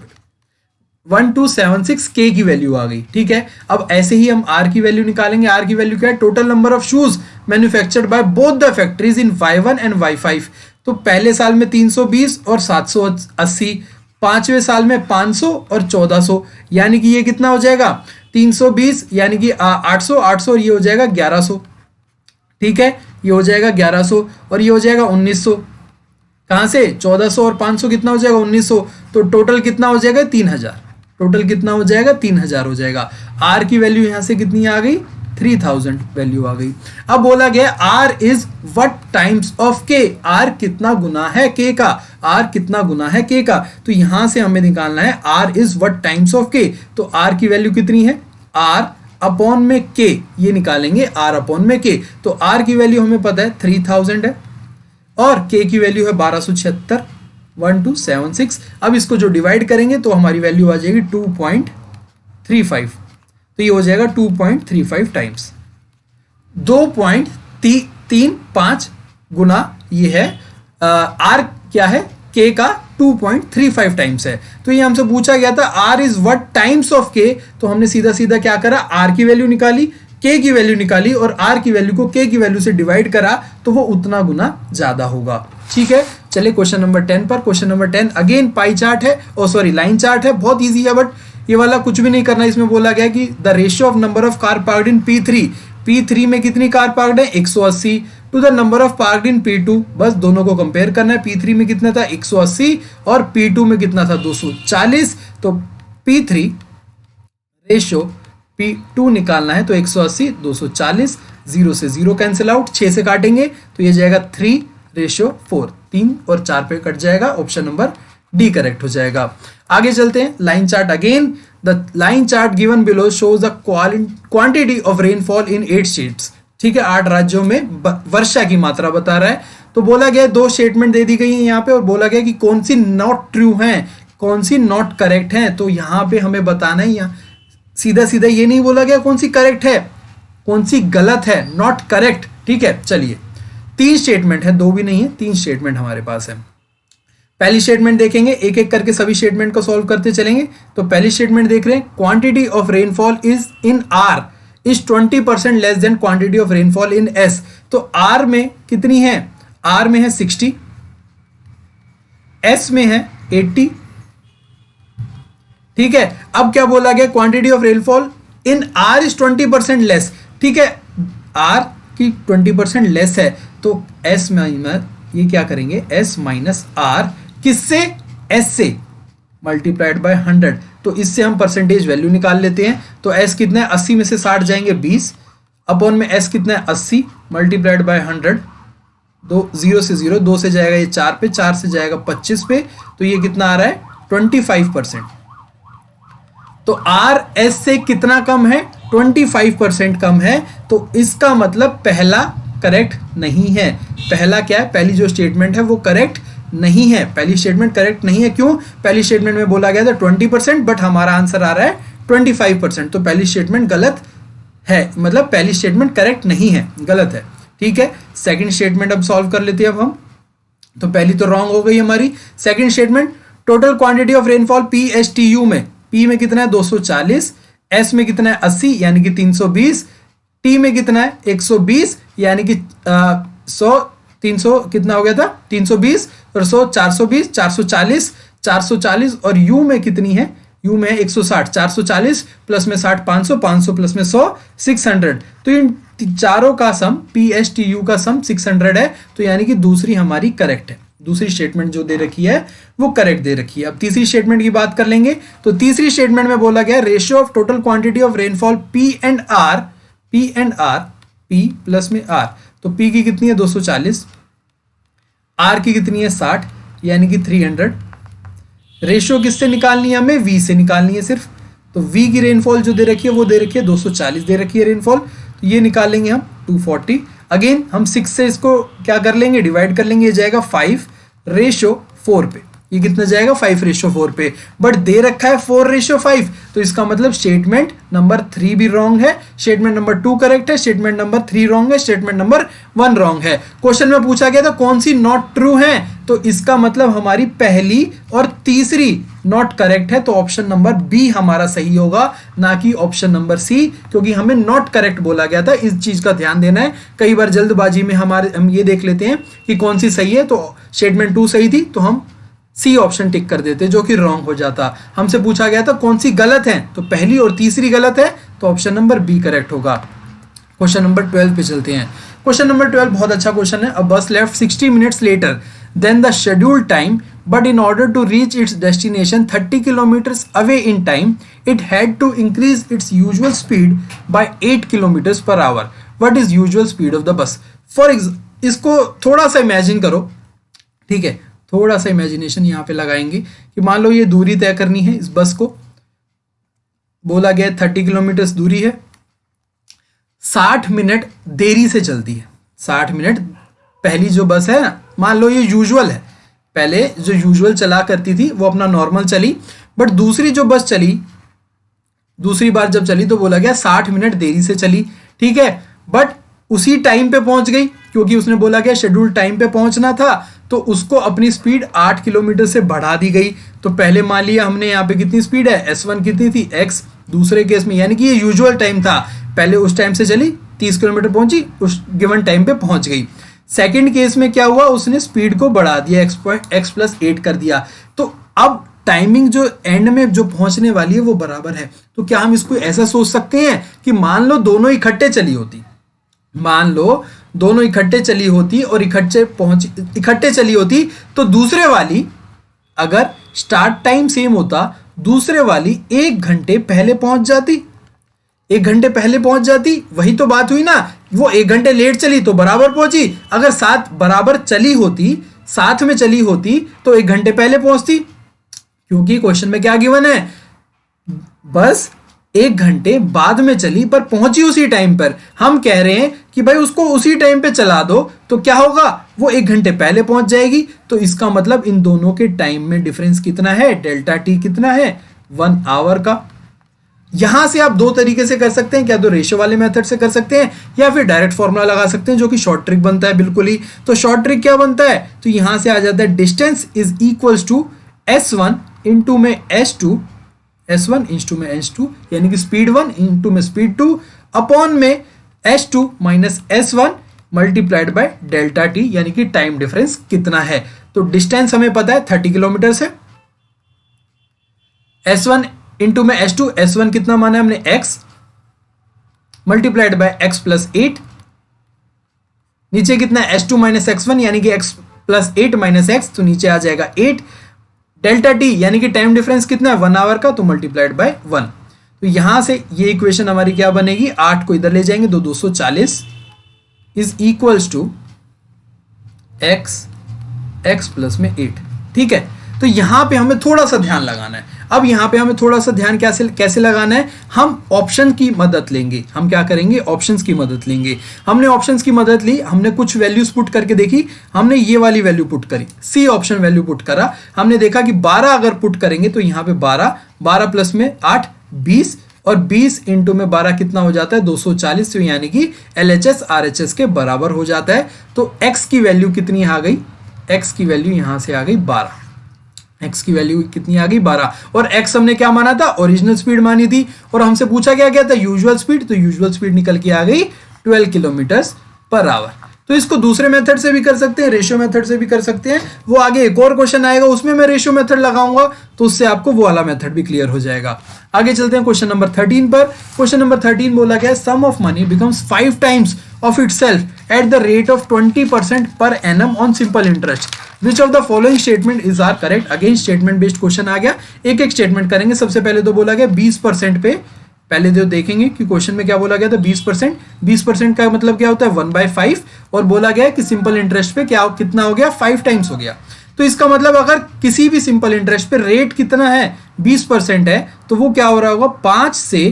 1276 के की वैल्यू आ गई। ठीक है। अब ऐसे ही हम आर की वैल्यू निकालेंगे। आर की वैल्यू क्या है? Total number of shoes manufactured by both the factories in Y1 and Y5। तो पहले साल में 320 और 780, पांचवें साल में 500 और 1400, यानी कि ये कितना हो जाएगा? 320 यानी कि 800 800 और ये हो जाएगा 1100। ठीक है, ये हो जाएगा 1100 और ये हो जाएगा 1900। कहां से? 1400 और 500 कितना हो जाएगा? 1900। तो टोटल कितना हो जाएगा? 3000। टोटल कितना हो जाएगा? 3000 हो जाएगा। आर की वैल्यू यहां से कितनी आ गई? 3000 वैल्यू आ गई। अब बोला गया R is what times of K. R कितना गुना है के का? आर कितना गुना है के का? तो यहां से हमें निकालना है R is what times of K. तो आर की वैल्यू कितनी है? आर अपॉन में के, ये निकालेंगे आर अपॉन में के। तो आर की वैल्यू हमें पता है 3000 है और के की वैल्यू है 1276, 1276। अब इसको जो डिवाइड करेंगे तो हमारी वैल्यू आ जाएगी 2.35। तो ये हो जाएगा 2.35 टाइम्स 2.35 गुना ये है आर क्या है? के का 2.35 टाइम्स है। तो ये हमसे पूछा गया था R is what times of K. तो हमने सीधा सीधा क्या करा? आर की वैल्यू निकाली, के की वैल्यू निकाली और आर की वैल्यू को के की वैल्यू से डिवाइड करा तो वो उतना गुना ज्यादा होगा। ठीक है, चलिए क्वेश्चन नंबर 10 पर। Question number 10 again pie chart है, लाइन चार्ट है। बहुत इजी है, बट ये वाला कुछ भी नहीं करना। इसमें बोला गया कि the ratio of number of car parked in P3 में कितनी कार पार्क्ड है? 180 to the number of parked in P2। बस दोनों को कंपेयर करना है। P3 में कितना था? 180 और P2 में कितना था? 240। तो P3 रेशियो P2 निकालना है तो 180 240, 0 से 0 कैंसिल आउट, 6 से काटेंगे तो ये जाएगा 3:4। 3 और 4 पे कट जाएगा। ऑप्शन नंबर डी करेक्ट हो जाएगा। आगे चलते हैं। Line chart again. The line chart given below shows the quantity of rainfall in 8 states. ठीक है, 8 राज्यों में वर्षा की मात्रा बता रहा है। तो बोला गया 2 स्टेटमेंट दे दी गई है यहाँ पे और बोला गया कि कौन सी नॉट ट्रू है, कौन सी नॉट करेक्ट है। तो यहाँ पे हमें बताना है, यहाँ सीधा सीधा ये नहीं बोला गया कौन सी करेक्ट है कौन सी गलत है, नॉट करेक्ट। ठीक है, चलिए 3 स्टेटमेंट है, 2 भी नहीं है, 3 स्टेटमेंट हमारे पास है। पहली स्टेटमेंट देखेंगे, एक एक करके सभी स्टेटमेंट को सॉल्व करते चलेंगे। तो पहली स्टेटमेंट देख रहे हैं, quantity of rainfall is in are is 20% less than quantity of rainfall in S. तो आर में कितनी है? आर में है 60, एस में है 80। ठीक है, अब क्या बोला गया? Quantity of rainfall in are is 20% less. ठीक है, आर की 20% लेस है तो एस में ये क्या करेंगे? एस माइनस आर, किससे? एस से, मल्टीप्लाइड बाय 100। तो इससे हम परसेंटेज वैल्यू निकाल लेते हैं। तो एस कितना है? 80 में से 60 जाएंगे 20, अपॉन में एस कितना है? 80 मल्टीप्लाइड बाय 100। 0 से 0, 2 से जाएगा ये 4 पे, 4 से जाएगा 25 पे। तो ये कितना आ रहा है? 25%। तो आर एस से कितना कम है? 25% कम है। तो इसका मतलब पहला करेक्ट नहीं है। पहला क्या है? पहली जो स्टेटमेंट है वो करेक्ट नहीं है। पहली स्टेटमेंट करेक्ट नहीं है। क्यों? पहली स्टेटमेंट में बोला गया था 20%, बट हमारा आंसर आ रहा है 25%। तो पहली स्टेटमेंट गलत है, मतलब पहली स्टेटमेंट करेक्ट नहीं है, गलत है। ठीक है, सेकंड स्टेटमेंट अब सॉल्व कर लेते हैं अब हम। तो पहली तो रॉन्ग हो गई हमारी। Second statement, total quantity of rainfall PSTU में, P में कितना है? 240, S में कितना है? 80 यानी कि 320, T में कितना है? 120 यानी कि 100 300 कितना हो गया था 320 और 100 420 440 440 और यू में कितनी है, यू में 160 440 प्लस में 60 500 500 प्लस में 100 600। तो इन चारों का सम PSTU का सम 600 है। तो यानी कि दूसरी हमारी करेक्ट है, दूसरी स्टेटमेंट जो दे रखी है वो करेक्ट दे रखी है। अब तीसरी स्टेटमेंट की बात कर लेंगे। तो तीसरी स्टेटमेंट में बोला गया ratio of total quantity of rainfall P and R P plus में R। तो P की कितनी है 240, R की कितनी है 60 यानी कि 300। रेशियो किससे निकालनी है हमें, V से निकालनी है सिर्फ। तो V की रेनफॉल जो दे रखी है वो दे रखी है 240 दे रखी है रेनफॉल, तो ये निकालेंगे हम 240। अगेन हम 6 से इसको क्या कर लेंगे, डिवाइड कर लेंगे, ये जाएगा 5/4 पे। ये कितना जाएगा 5/4 पे, बट दे रखा है 4/5। तो इसका मतलब स्टेटमेंट नंबर 3 भी रॉन्ग है, स्टेटमेंट नंबर 2 करेक्ट है, स्टेटमेंट नंबर 3 रॉन्ग है, स्टेटमेंट नंबर 1 रॉन्ग है। क्वेश्चन में पूछा गया था कौन सी नॉट ट्रू है, तो इसका मतलब हमारी पहली और तीसरी नॉट करेक्ट है। तो ऑप्शन नंबर बी हमारा सही होगा, ना कि ऑप्शन नंबर सी, क्योंकि हमें नॉट करेक्ट बोला गया था। इस चीज का ध्यान देना है, कई बार जल्दबाजी में हम ये देख लेते हैं कि कौन सी सही है। तो स्टेटमेंट 2 सही थी तो हम सी ऑप्शन टिक कर देते, जो कि रॉन्ग हो जाता। हमसे पूछा गया था कौन सी गलत है, तो पहली और तीसरी गलत है, तो ऑप्शन नंबर बी करेक्ट होगा। क्वेश्चन नंबर 12 पे चलते हैं। क्वेश्चन नंबर 12 बहुत अच्छा क्वेश्चन है। A bus left 60 minutes later than the scheduled time, but in order to reach its destination 30 kilometers away in time, it had to increase its usual speed by 8 kilometers per hour. What is usual speed of the bus? इसको थोड़ा सा imagine करो, ठीक है, थोड़ा सा imagination यहाँ पे लगाएंगे कि मान लो ये दूरी तय करनी है, इस बस को बोला गया 30 किलोमीटर दूरी है, 60 मिनट देरी से चलती है। 60 मिनट पहली जो बस है ना, मान लो ये यूजुअल है, पहले जो यूजुअल चला करती थी वो अपना नॉर्मल चली, बट दूसरी जो बस चली, दूसरी बार जब चली तो बोला गया 60 मिनट देरी से चली, ठीक है, बट उसी टाइम पे पहुंच गई, क्योंकि उसने बोला गया शेड्यूल टाइम पे पहुंचना था, तो उसको अपनी स्पीड 8 किलोमीटर से बढ़ा दी गई। तो पहले मान लिया हमने यहाँ पे कितनी स्पीड है, S1 कितनी थी x, दूसरे केस में यानी कि ये यूजुअल टाइम था, पहले उस टाइम से चली 30 किलोमीटर पहुंची, उस गिवन टाइम पे पहुंच गई। सेकंड केस में क्या हुआ, उसने स्पीड को बढ़ा दिया, x प्लस 8 कर दिया। तो अब टाइमिंग जो एंड में जो पहुंचने वाली है वो बराबर है। तो क्या हम इसको ऐसा सोच सकते हैं कि मान लो दोनों इकट्ठे चली होती, मान लो दोनों इकट्ठे चली होती और इकट्ठे चली होती, तो दूसरे वाली अगर स्टार्ट टाइम सेम होता, दूसरे वाली 1 घंटे पहले पहुंच जाती, 1 घंटे पहले पहुंच जाती, वही तो बात हुई ना। वो 1 घंटे लेट चली तो बराबर पहुंची, अगर साथ बराबर चली होती, साथ में चली होती तो 1 घंटे पहले पहुंचती, क्योंकि क्वेश्चन में क्या गिवन है, बस 1 घंटे बाद में चली पर पहुंची उसी टाइम पर। हम कह रहे हैं कि भाई उसको उसी टाइम पे चला दो, तो क्या होगा, वो 1 घंटे पहले पहुंच जाएगी। तो इसका मतलब इन दोनों के टाइम में डिफरेंस कितना है, डेल्टा टी कितना है, 1 आवर का। यहां से आप 2 तरीके से कर सकते हैं, क्या तो रेशियो वाले मेथड से कर सकते हैं या फिर डायरेक्ट फॉर्मूला लगा सकते हैं, जो कि शॉर्ट ट्रिक बनता है बिल्कुल ही। तो शॉर्ट ट्रिक क्या बनता है, तो यहां से आ जाता है distance is equals to S1 into में S2, S1 इंटू में S2 यानी कि स्पीड 1 इंटू में स्पीड 2 अपॉन में S2 minus S1 multiplied by delta T, यानी कि टाइम डिफरेंस कितना है। तो डिस्टेंस हमें पता है 30 किलोमीटर से, S1 इंटू में S2, S1 कितना माना है हमने x, multiplied by x plus 8, नीचे कितना है S2 माइनस x1 यानी कि x प्लस 8 माइनस x, तो नीचे आ जाएगा 8, डेल्टा टी यानी कि टाइम डिफरेंस कितना है 1 आवर का, तो मल्टीप्लाइड बाय 1। तो यहां से ये इक्वेशन हमारी क्या बनेगी, 8 को इधर ले जाएंगे, 240 is equals to x plus में 8, ठीक है। तो यहां पे हमें थोड़ा सा ध्यान लगाना है। अब यहां पे हमें थोड़ा सा ध्यान कैसे लगाना है, हम ऑप्शन की मदद लेंगे। हम क्या करेंगे, ऑप्शंस की मदद लेंगे। हमने ऑप्शंस की मदद ली, हमने कुछ वैल्यूज पुट करके देखी, हमने ये वाली वैल्यू पुट करी, सी ऑप्शन वैल्यू पुट करा, हमने देखा कि 12 अगर पुट करेंगे तो यहाँ पे 12 प्लस में 8 20, और 20 इंटू में 12 कितना हो जाता है 240, तो यानी कि LHS RHS के बराबर हो जाता है। तो x की वैल्यू कितनी आ गई, x की वैल्यू यहां से आ गई 12, x की वैल्यू कितनी आ गई 12, और x हमने क्या माना था, ओरिजिनल स्पीड मानी थी, और हमसे पूछा क्या था यूजुअल स्पीड, तो यूजुअल स्पीड निकल के आ गई 12 किलोमीटर पर आवर। तो इसको दूसरे मेथड से भी कर सकते हैं, रेशियो मेथड से भी कर सकते हैं। वो आगे एक और क्वेश्चन आएगा उसमें मैं रेशियो मेथड लगाऊंगा, तो उससे आपको वो वाला मेथड भी क्लियर हो जाएगा। आगे चलते हैं क्वेश्चन नंबर 13 पर। क्वेश्चन नंबर 13 बोला गया sum of money becomes 5 times of itself at the rate of 20% per annum on simple interest, which of the following statement is are correct. Again statement based question आ गया, एक एक statement करेंगे। सबसे पहले तो बोला गया 20% पे, पहले तो देखेंगे कि क्वेश्चन में क्या बोला गया था। 20%, 20% का मतलब क्या होता है 1/5, और बोला गया कि सिंपल इंटरेस्ट पे क्या कितना हो गया 5 टाइम्स हो गया। तो इसका मतलब अगर किसी भी सिंपल इंटरेस्ट पे रेट कितना है 20% है, तो वो क्या हो रहा होगा 5 से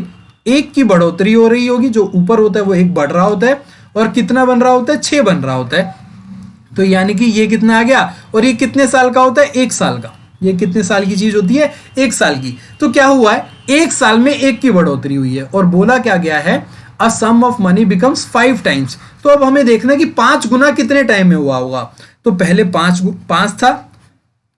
1 की बढ़ोतरी हो रही होगी, जो ऊपर होता है वो 1 बढ़ रहा होता है, और कितना बन रहा होता है 6 बन रहा होता है। तो यानी कि ये कितना आ गया, और ये कितने साल का होता है 1 साल का। ये कितने साल की चीज होती है 1 साल की। तो क्या हुआ है 1 साल में 1 की बढ़ोतरी हुई है, और बोला क्या गया है अ सम ऑफ मनी बिकम्स 5 टाइम्स। तो अब हमें देखना है कि 5 गुना कितने टाइम में हुआ होगा। तो पहले 5 था,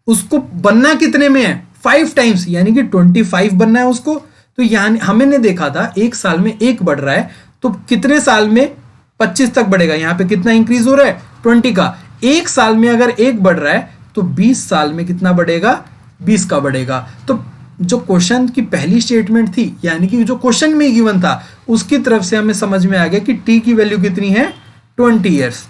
उसको बनना कितने में है 5 टाइम्स, यानी कि 25 बनना है उसको। तो यानी हमने देखा था 1 साल में 1 बढ़ रहा है, तो कितने साल में 25 तक बढ़ेगा। यहाँ पे कितना इंक्रीज हो रहा है 20 का। 1 साल में अगर 1 बढ़ रहा है तो 20 साल में कितना बढ़ेगा 20 का बढ़ेगा। तो जो क्वेश्चन की पहली स्टेटमेंट थी, यानी कि जो क्वेश्चन में गिवन था, उसकी तरफ से हमें समझ में आ गया कि टी की वैल्यू कितनी है 20 ईयर्स।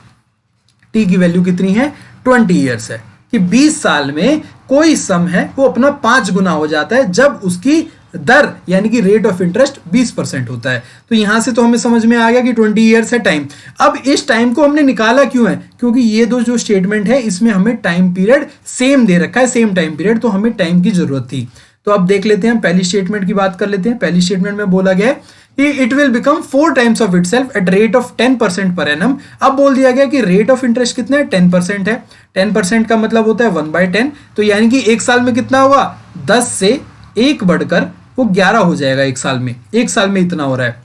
टी की वैल्यू कितनी है 20 ईयर्स है, कि 20 साल में कोई सम है वो अपना 5 गुना हो जाता है जब उसकी दर यानी कि रेट ऑफ इंटरेस्ट 20% होता है। तो यहां से तो हमें समझ में आ गया कि 20 ईयर्स है टाइम। अब इस टाइम को हमने निकाला क्यों है, क्योंकि ये दो जो स्टेटमेंट है इसमें हमें टाइम पीरियड सेम दे रखा है, सेम टाइम पीरियड, तो हमें टाइम की जरूरत थी। तो अब देख लेते हैं पहली स्टेटमेंट की बात कर लेते हैं। पहली स्टेटमेंट में बोला गया है कि it will become 4 times of itself at rate of 10% per annum. अब बोल दिया गया कि रेट ऑफ इंटरेस्ट कितना है 10% है। 10% का मतलब होता है 1/10, तो यानी कि 1 साल में कितना होगा 10 से 1 बढ़कर वो 11 हो जाएगा 1 साल में। 1 साल में इतना हो रहा है,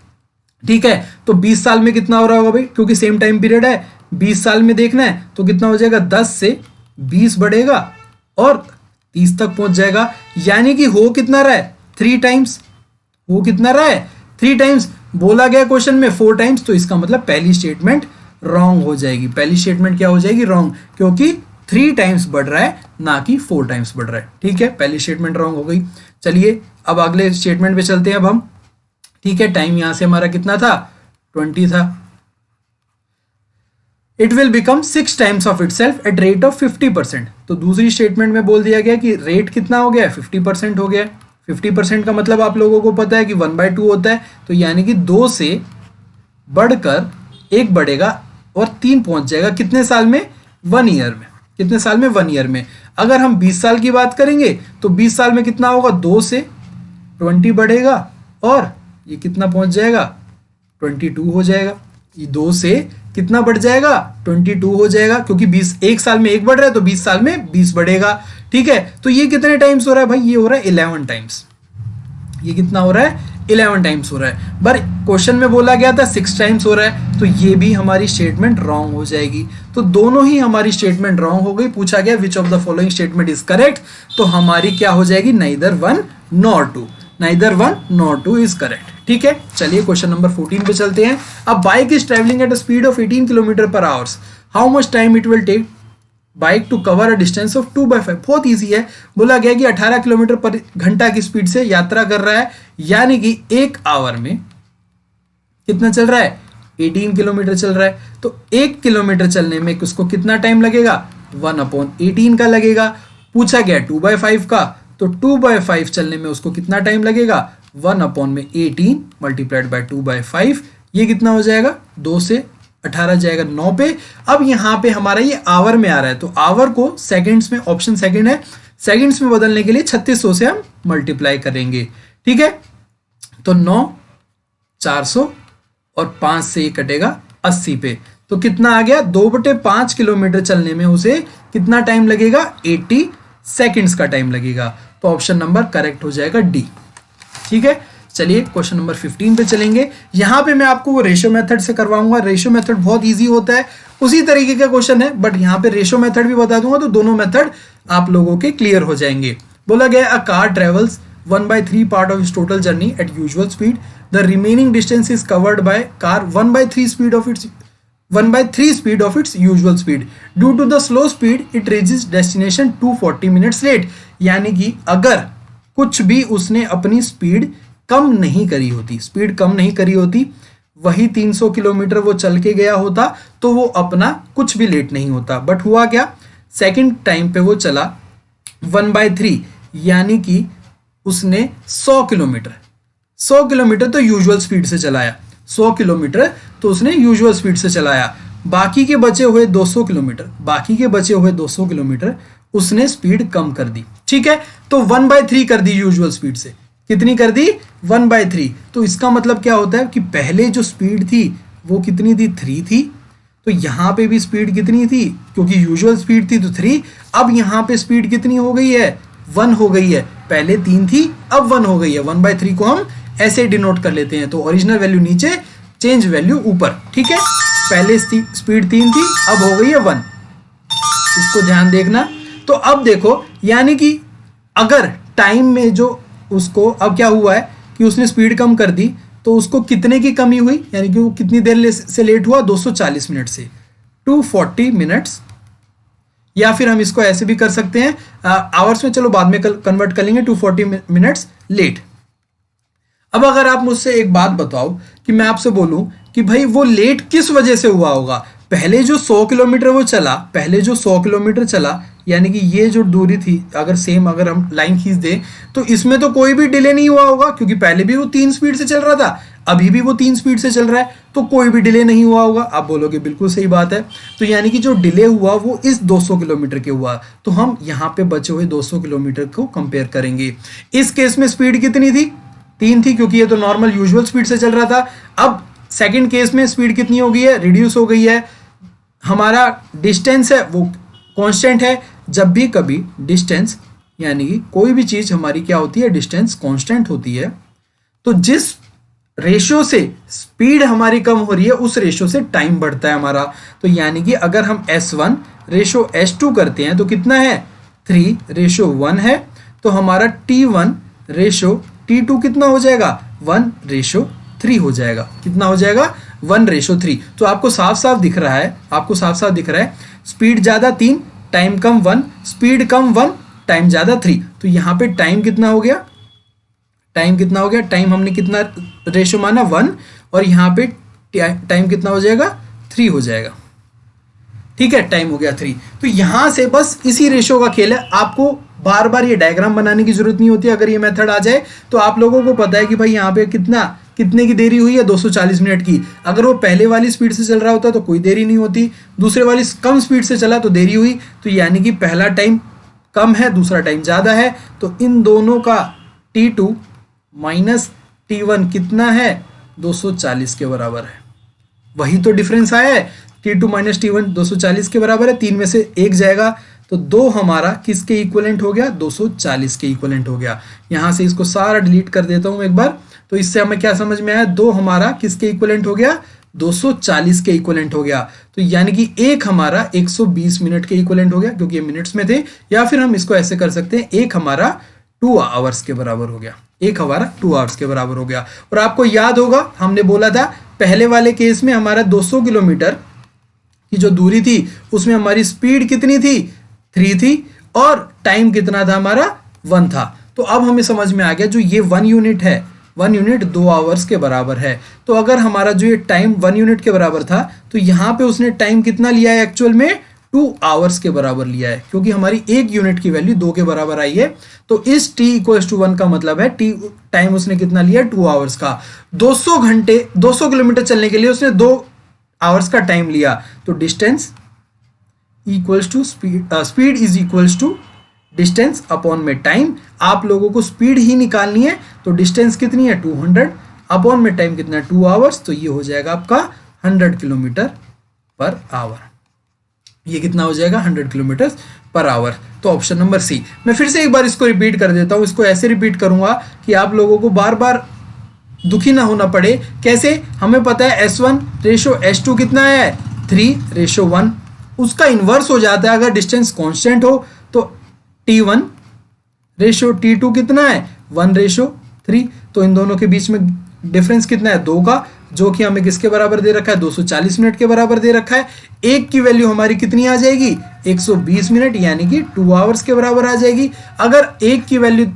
ठीक है। तो 20 साल में कितना हो रहा होगा भाई, क्योंकि सेम टाइम पीरियड है, 20 साल में देखना है तो कितना हो जाएगा 10 से 20 बढ़ेगा और 30 तक पहुंच जाएगा, यानी कि हो कितना रहा है 3 टाइम्स। वो कितना रहा है 3 टाइम्स। बोला गया क्वेश्चन में 4 टाइम्स, तो इसका मतलब पहली स्टेटमेंट रॉन्ग हो जाएगी। पहली स्टेटमेंट क्या हो जाएगी रॉन्ग, क्योंकि 3 टाइम्स बढ़ रहा है ना कि 4 टाइम्स बढ़ रहा है, ठीक है। पहली स्टेटमेंट रॉन्ग हो गई। चलिए अब अगले स्टेटमेंट पे चलते हैं अब हम, ठीक है। टाइम यहां से हमारा कितना था 20 था। It will become 6 times of itself at rate of 50%। तो दूसरी स्टेटमेंट में बोल दिया गया कि रेट कितना हो गया 50% हो गया। 50% का मतलब आप लोगों को पता है कि 1/2 होता है, तो यानी कि 2 से बढ़कर 1 बढ़ेगा और 3 पहुंच जाएगा कितने साल में 1 ईयर में। कितने साल में 1 ईयर में। अगर हम 20 साल की बात करेंगे तो 20 साल में कितना होगा 2 से 20 बढ़ेगा और ये कितना पहुंच जाएगा 22 हो जाएगा। ये 2 से कितना बढ़ जाएगा 22 हो जाएगा, क्योंकि 20 1 साल में 1 बढ़ रहा है तो 20 साल में 20 बढ़ेगा, ठीक है। तो ये कितने टाइम्स हो रहा है भाई, ये हो रहा है 11 टाइम्स। ये कितना हो रहा है 11 टाइम्स हो रहा है। पर क्वेश्चन में बोला गया था 6 टाइम्स हो रहा है, तो ये भी हमारी स्टेटमेंट रॉन्ग हो जाएगी। तो दोनों ही हमारी स्टेटमेंट रॉन्ग हो गई। पूछा गया विच of the following statement is correct, तो हमारी क्या हो जाएगी neither 1 nor 2। Neither 1 nor 2 is correct, ठीक है। चलिए क्वेश्चन नंबर 14 पे चलते हैं। अब bike is travelling at a speed of 18 kilometre per hours, how much time it will take bike to cover a distance of 2/5। बहुत इजी है। बोला गया कि 18 किलोमीटर पर घंटा की स्पीड से यात्रा कर रहा है, यानी कि 1 आवर में कितना चल रहा है 18 किलोमीटर चल रहा है। तो 1 किलोमीटर चलने में उसको कितना टाइम लगेगा 1/18 का लगेगा। पूछा गया 2/5 का, तो 2/5 चलने में उसको कितना टाइम लगेगा 1/18 मल्टीप्लाइड बाय 2/5। ये कितना हो जाएगा 2 से 18 जाएगा 9 पे। अब यहाँ पे हमारा ये आवर में आ रहा है, तो आवर को सेकंड्स में, ऑप्शन सेकंड है, सेकंड्स में बदलने के लिए 3600 से हम मल्टीप्लाई करेंगे, ठीक है। तो 9 400 और 5 से ये कटेगा 80 पे, तो कितना आ गया 2/5 किलोमीटर चलने में उसे कितना टाइम लगेगा 80 सेकंड्स का टाइम लगेगा। तो ऑप्शन नंबर करेक्ट हो जाएगा डी, ठीक है। चलिए क्वेश्चन नंबर 15 पे चलेंगे। यहां पे मैं आपको वो रेशियो मेथड से करवाऊंगा। रेशियो मेथड बहुत इजी होता है, उसी तरीके का क्वेश्चन है, बट यहां पे रेशियो मेथड भी बता दूंगा, तो दोनों मेथड आप लोगों के क्लियर हो जाएंगे। बोला गया a car travels 1/3 part of its total journey at usual speed, the remaining distance is covered by car 1/3 speed of its 1/3 speed of its usual speed. Due to the slow speed it reaches destination 240 minutes late. यानी कि अगर कुछ भी उसने अपनी speed कम नहीं करी होती, स्पीड कम नहीं करी होती, वही 300 किलोमीटर वो चल के गया होता तो वो अपना कुछ भी लेट नहीं होता। बट हुआ क्या, सेकंड टाइम पे वो चला 1/3, यानी कि उसने 100 किलोमीटर तो यूजुअल स्पीड से चलाया, 100 किलोमीटर तो उसने यूजुअल स्पीड से चलाया। बाकी के बचे हुए 200 किलोमीटर उसने स्पीड कम कर दी। ठीक है, तो 1/3 कर दी यूजुअल स्पीड से। कितनी कर दी? 1/3। तो इसका मतलब क्या होता है कि पहले जो स्पीड थी वो कितनी थी? 3 थी। तो यहाँ पे भी स्पीड कितनी थी? क्योंकि यूजुअल स्पीड थी तो 3। अब यहाँ पे स्पीड कितनी हो गई है? 1 हो गई है। पहले 3 थी, अब 1 हो गई है। 1/3 को हम ऐसे डिनोट कर लेते हैं। तो ओरिजिनल वैल्यू नीचे, चेंज वैल्यू ऊपर। ठीक है, पहले स्पीड 3 थी, अब हो गई है 1। इसको ध्यान देखना। तो अब देखो, यानी कि अगर टाइम में जो उसको, अब क्या हुआ है कि उसने स्पीड कम कर दी, तो उसको कितने की कमी हुई, यानी कि वो कितनी देर से लेट हुआ? 240 मिनट से 240 मिनट्स। या फिर हम इसको ऐसे भी कर सकते हैं आवर्स में, चलो बाद में कन्वर्ट कर लेंगे, 240 मिनट्स लेट। अब अगर आप मुझसे एक बात बताओ कि मैं आपसे बोलूं कि भाई वो लेट किस वजह से हुआ होगा? पहले जो 100 किलोमीटर वो चला, यानी कि ये जो दूरी थी, अगर हम लाइन खींच दें तो इसमें तो कोई भी डिले नहीं हुआ होगा, क्योंकि पहले भी वो 3 स्पीड से चल रहा था, अभी भी वो 3 स्पीड से चल रहा है, तो कोई भी डिले नहीं हुआ होगा। आप बोलोगे बिल्कुल सही बात है। तो यानी कि जो डिले हुआ वो इस 200 किलोमीटर के हुआ। तो हम यहाँ पे बचे हुए 200 किलोमीटर को कंपेयर करेंगे। इस केस में स्पीड कितनी थी? 3 थी, क्योंकि ये तो नॉर्मल यूजुअल स्पीड से चल रहा था। अब सेकंड केस में स्पीड कितनी हो गई है? रिड्यूस हो गई है। हमारा डिस्टेंस है वो कांस्टेंट है। जब भी कभी डिस्टेंस, यानी कि कोई भी चीज हमारी क्या होती है? डिस्टेंस कांस्टेंट होती है। तो जिस रेशियो से स्पीड हमारी कम हो रही है उस रेशियो से टाइम बढ़ता है हमारा। तो यानी कि अगर हम S1 रेशियो S2 करते हैं तो कितना है? 3:1 है। तो हमारा T1 रेशियो T2 कितना हो जाएगा? 1:3 हो जाएगा। कितना हो जाएगा? 1:3। तो आपको साफ साफ दिख रहा है, स्पीड ज्यादा 3, टाइम कम 1, स्पीड कम 1, टाइम ज्यादा 3। तो यहाँ पे टाइम कितना हो गया? टाइम हमने कितना रेशियो माना? 1, और यहाँ पे टाइम कितना हो जाएगा? 3 हो जाएगा। ठीक है, टाइम हो गया 3। तो यहां से बस इसी रेशियो का खेल है। आपको बार बार ये डायग्राम बनाने की जरूरत नहीं होती। अगर ये मेथड आ जाए तो आप लोगों को पता है कि भाई यहाँ पे कितने की देरी हुई है? 240 मिनट की। अगर वो पहले वाली स्पीड से चल रहा होता तो कोई देरी नहीं होती, दूसरे वाली कम स्पीड से चला तो देरी हुई। तो यानी कि पहला टाइम कम है, दूसरा टाइम ज़्यादा है। तो इन दोनों का T2 माइनस T1 कितना है? 240 के बराबर है। वही तो डिफरेंस आया है। T2 माइनस T1 240 के बराबर है। 3 में से 1 जाएगा तो 2 हमारा किसके इक्वलेंट हो गया? 240 के इक्वलेंट हो गया। यहां से इसको सारा डिलीट कर देता हूं एक बार। तो इससे हमें क्या समझ में आया? 2 हमारा किसके इक्वलेंट हो गया? 240 के इक्वलेंट हो गया। तो यानी कि 1 हमारा 120 मिनट के इक्वलेंट हो गया, क्योंकि ये मिनट्स में थे। या फिर हम इसको ऐसे कर सकते हैं, 1 हमारा 2 आवर्स के बराबर हो गया। 1 हमारा 2 आवर्स के बराबर हो गया। और आपको याद होगा हमने बोला था पहले वाले केस में हमारा 200 किलोमीटर की जो दूरी थी उसमें हमारी स्पीड कितनी थी? 3 थी, और टाइम कितना था हमारा? 1 था। तो अब हमें समझ में आ गया जो ये 1 यूनिट है, 1 यूनिट 2 आवर्स के बराबर है। तो अगर हमारा जो ये टाइम 1 यूनिट के बराबर था तो यहाँ पे उसने टाइम कितना लिया है? एक्चुअल में 2 आवर्स के बराबर लिया है, क्योंकि हमारी 1 यूनिट की वैल्यू 2 के बराबर आई है। तो इस t = 1 का मतलब है टाइम उसने कितना लिया? 2 आवर्स का। 200 किलोमीटर चलने के लिए उसने 2 आवर्स का टाइम लिया। तो distance equals to speed is equals to distance upon में टाइम। आप लोगों को स्पीड ही निकालनी है, तो डिस्टेंस कितनी है? 200, अपॉन में टाइम कितना है? 2 आवर्स। तो ये हो जाएगा आपका 100 किलोमीटर पर आवर। ये कितना हो जाएगा? 100 किलोमीटर पर आवर। तो ऑप्शन नंबर सी। मैं फिर से एक बार इसको रिपीट कर देता हूं। इसको ऐसे रिपीट करूंगा कि आप लोगों को बार बार दुखी ना होना पड़े। कैसे? हमें पता है S1 रेशो S2 कितना है? 3:1। उसका इन्वर्स हो जाता है अगर डिस्टेंस कांस्टेंट हो। तो T1 रेशो T2 कितना है? 1:3। तो इन दोनों के बीच में डिफरेंस कितना है? 2 का। जो कि हमें किसके बराबर दे रखा है, 240 मिनट के बराबर दे रखा है। एक की वैल्यू हमारी कितनी आ जाएगी, 120 मिनट, यानी कि 2 आवर्स के बराबर आ जाएगी। अगर एक की वैल्यू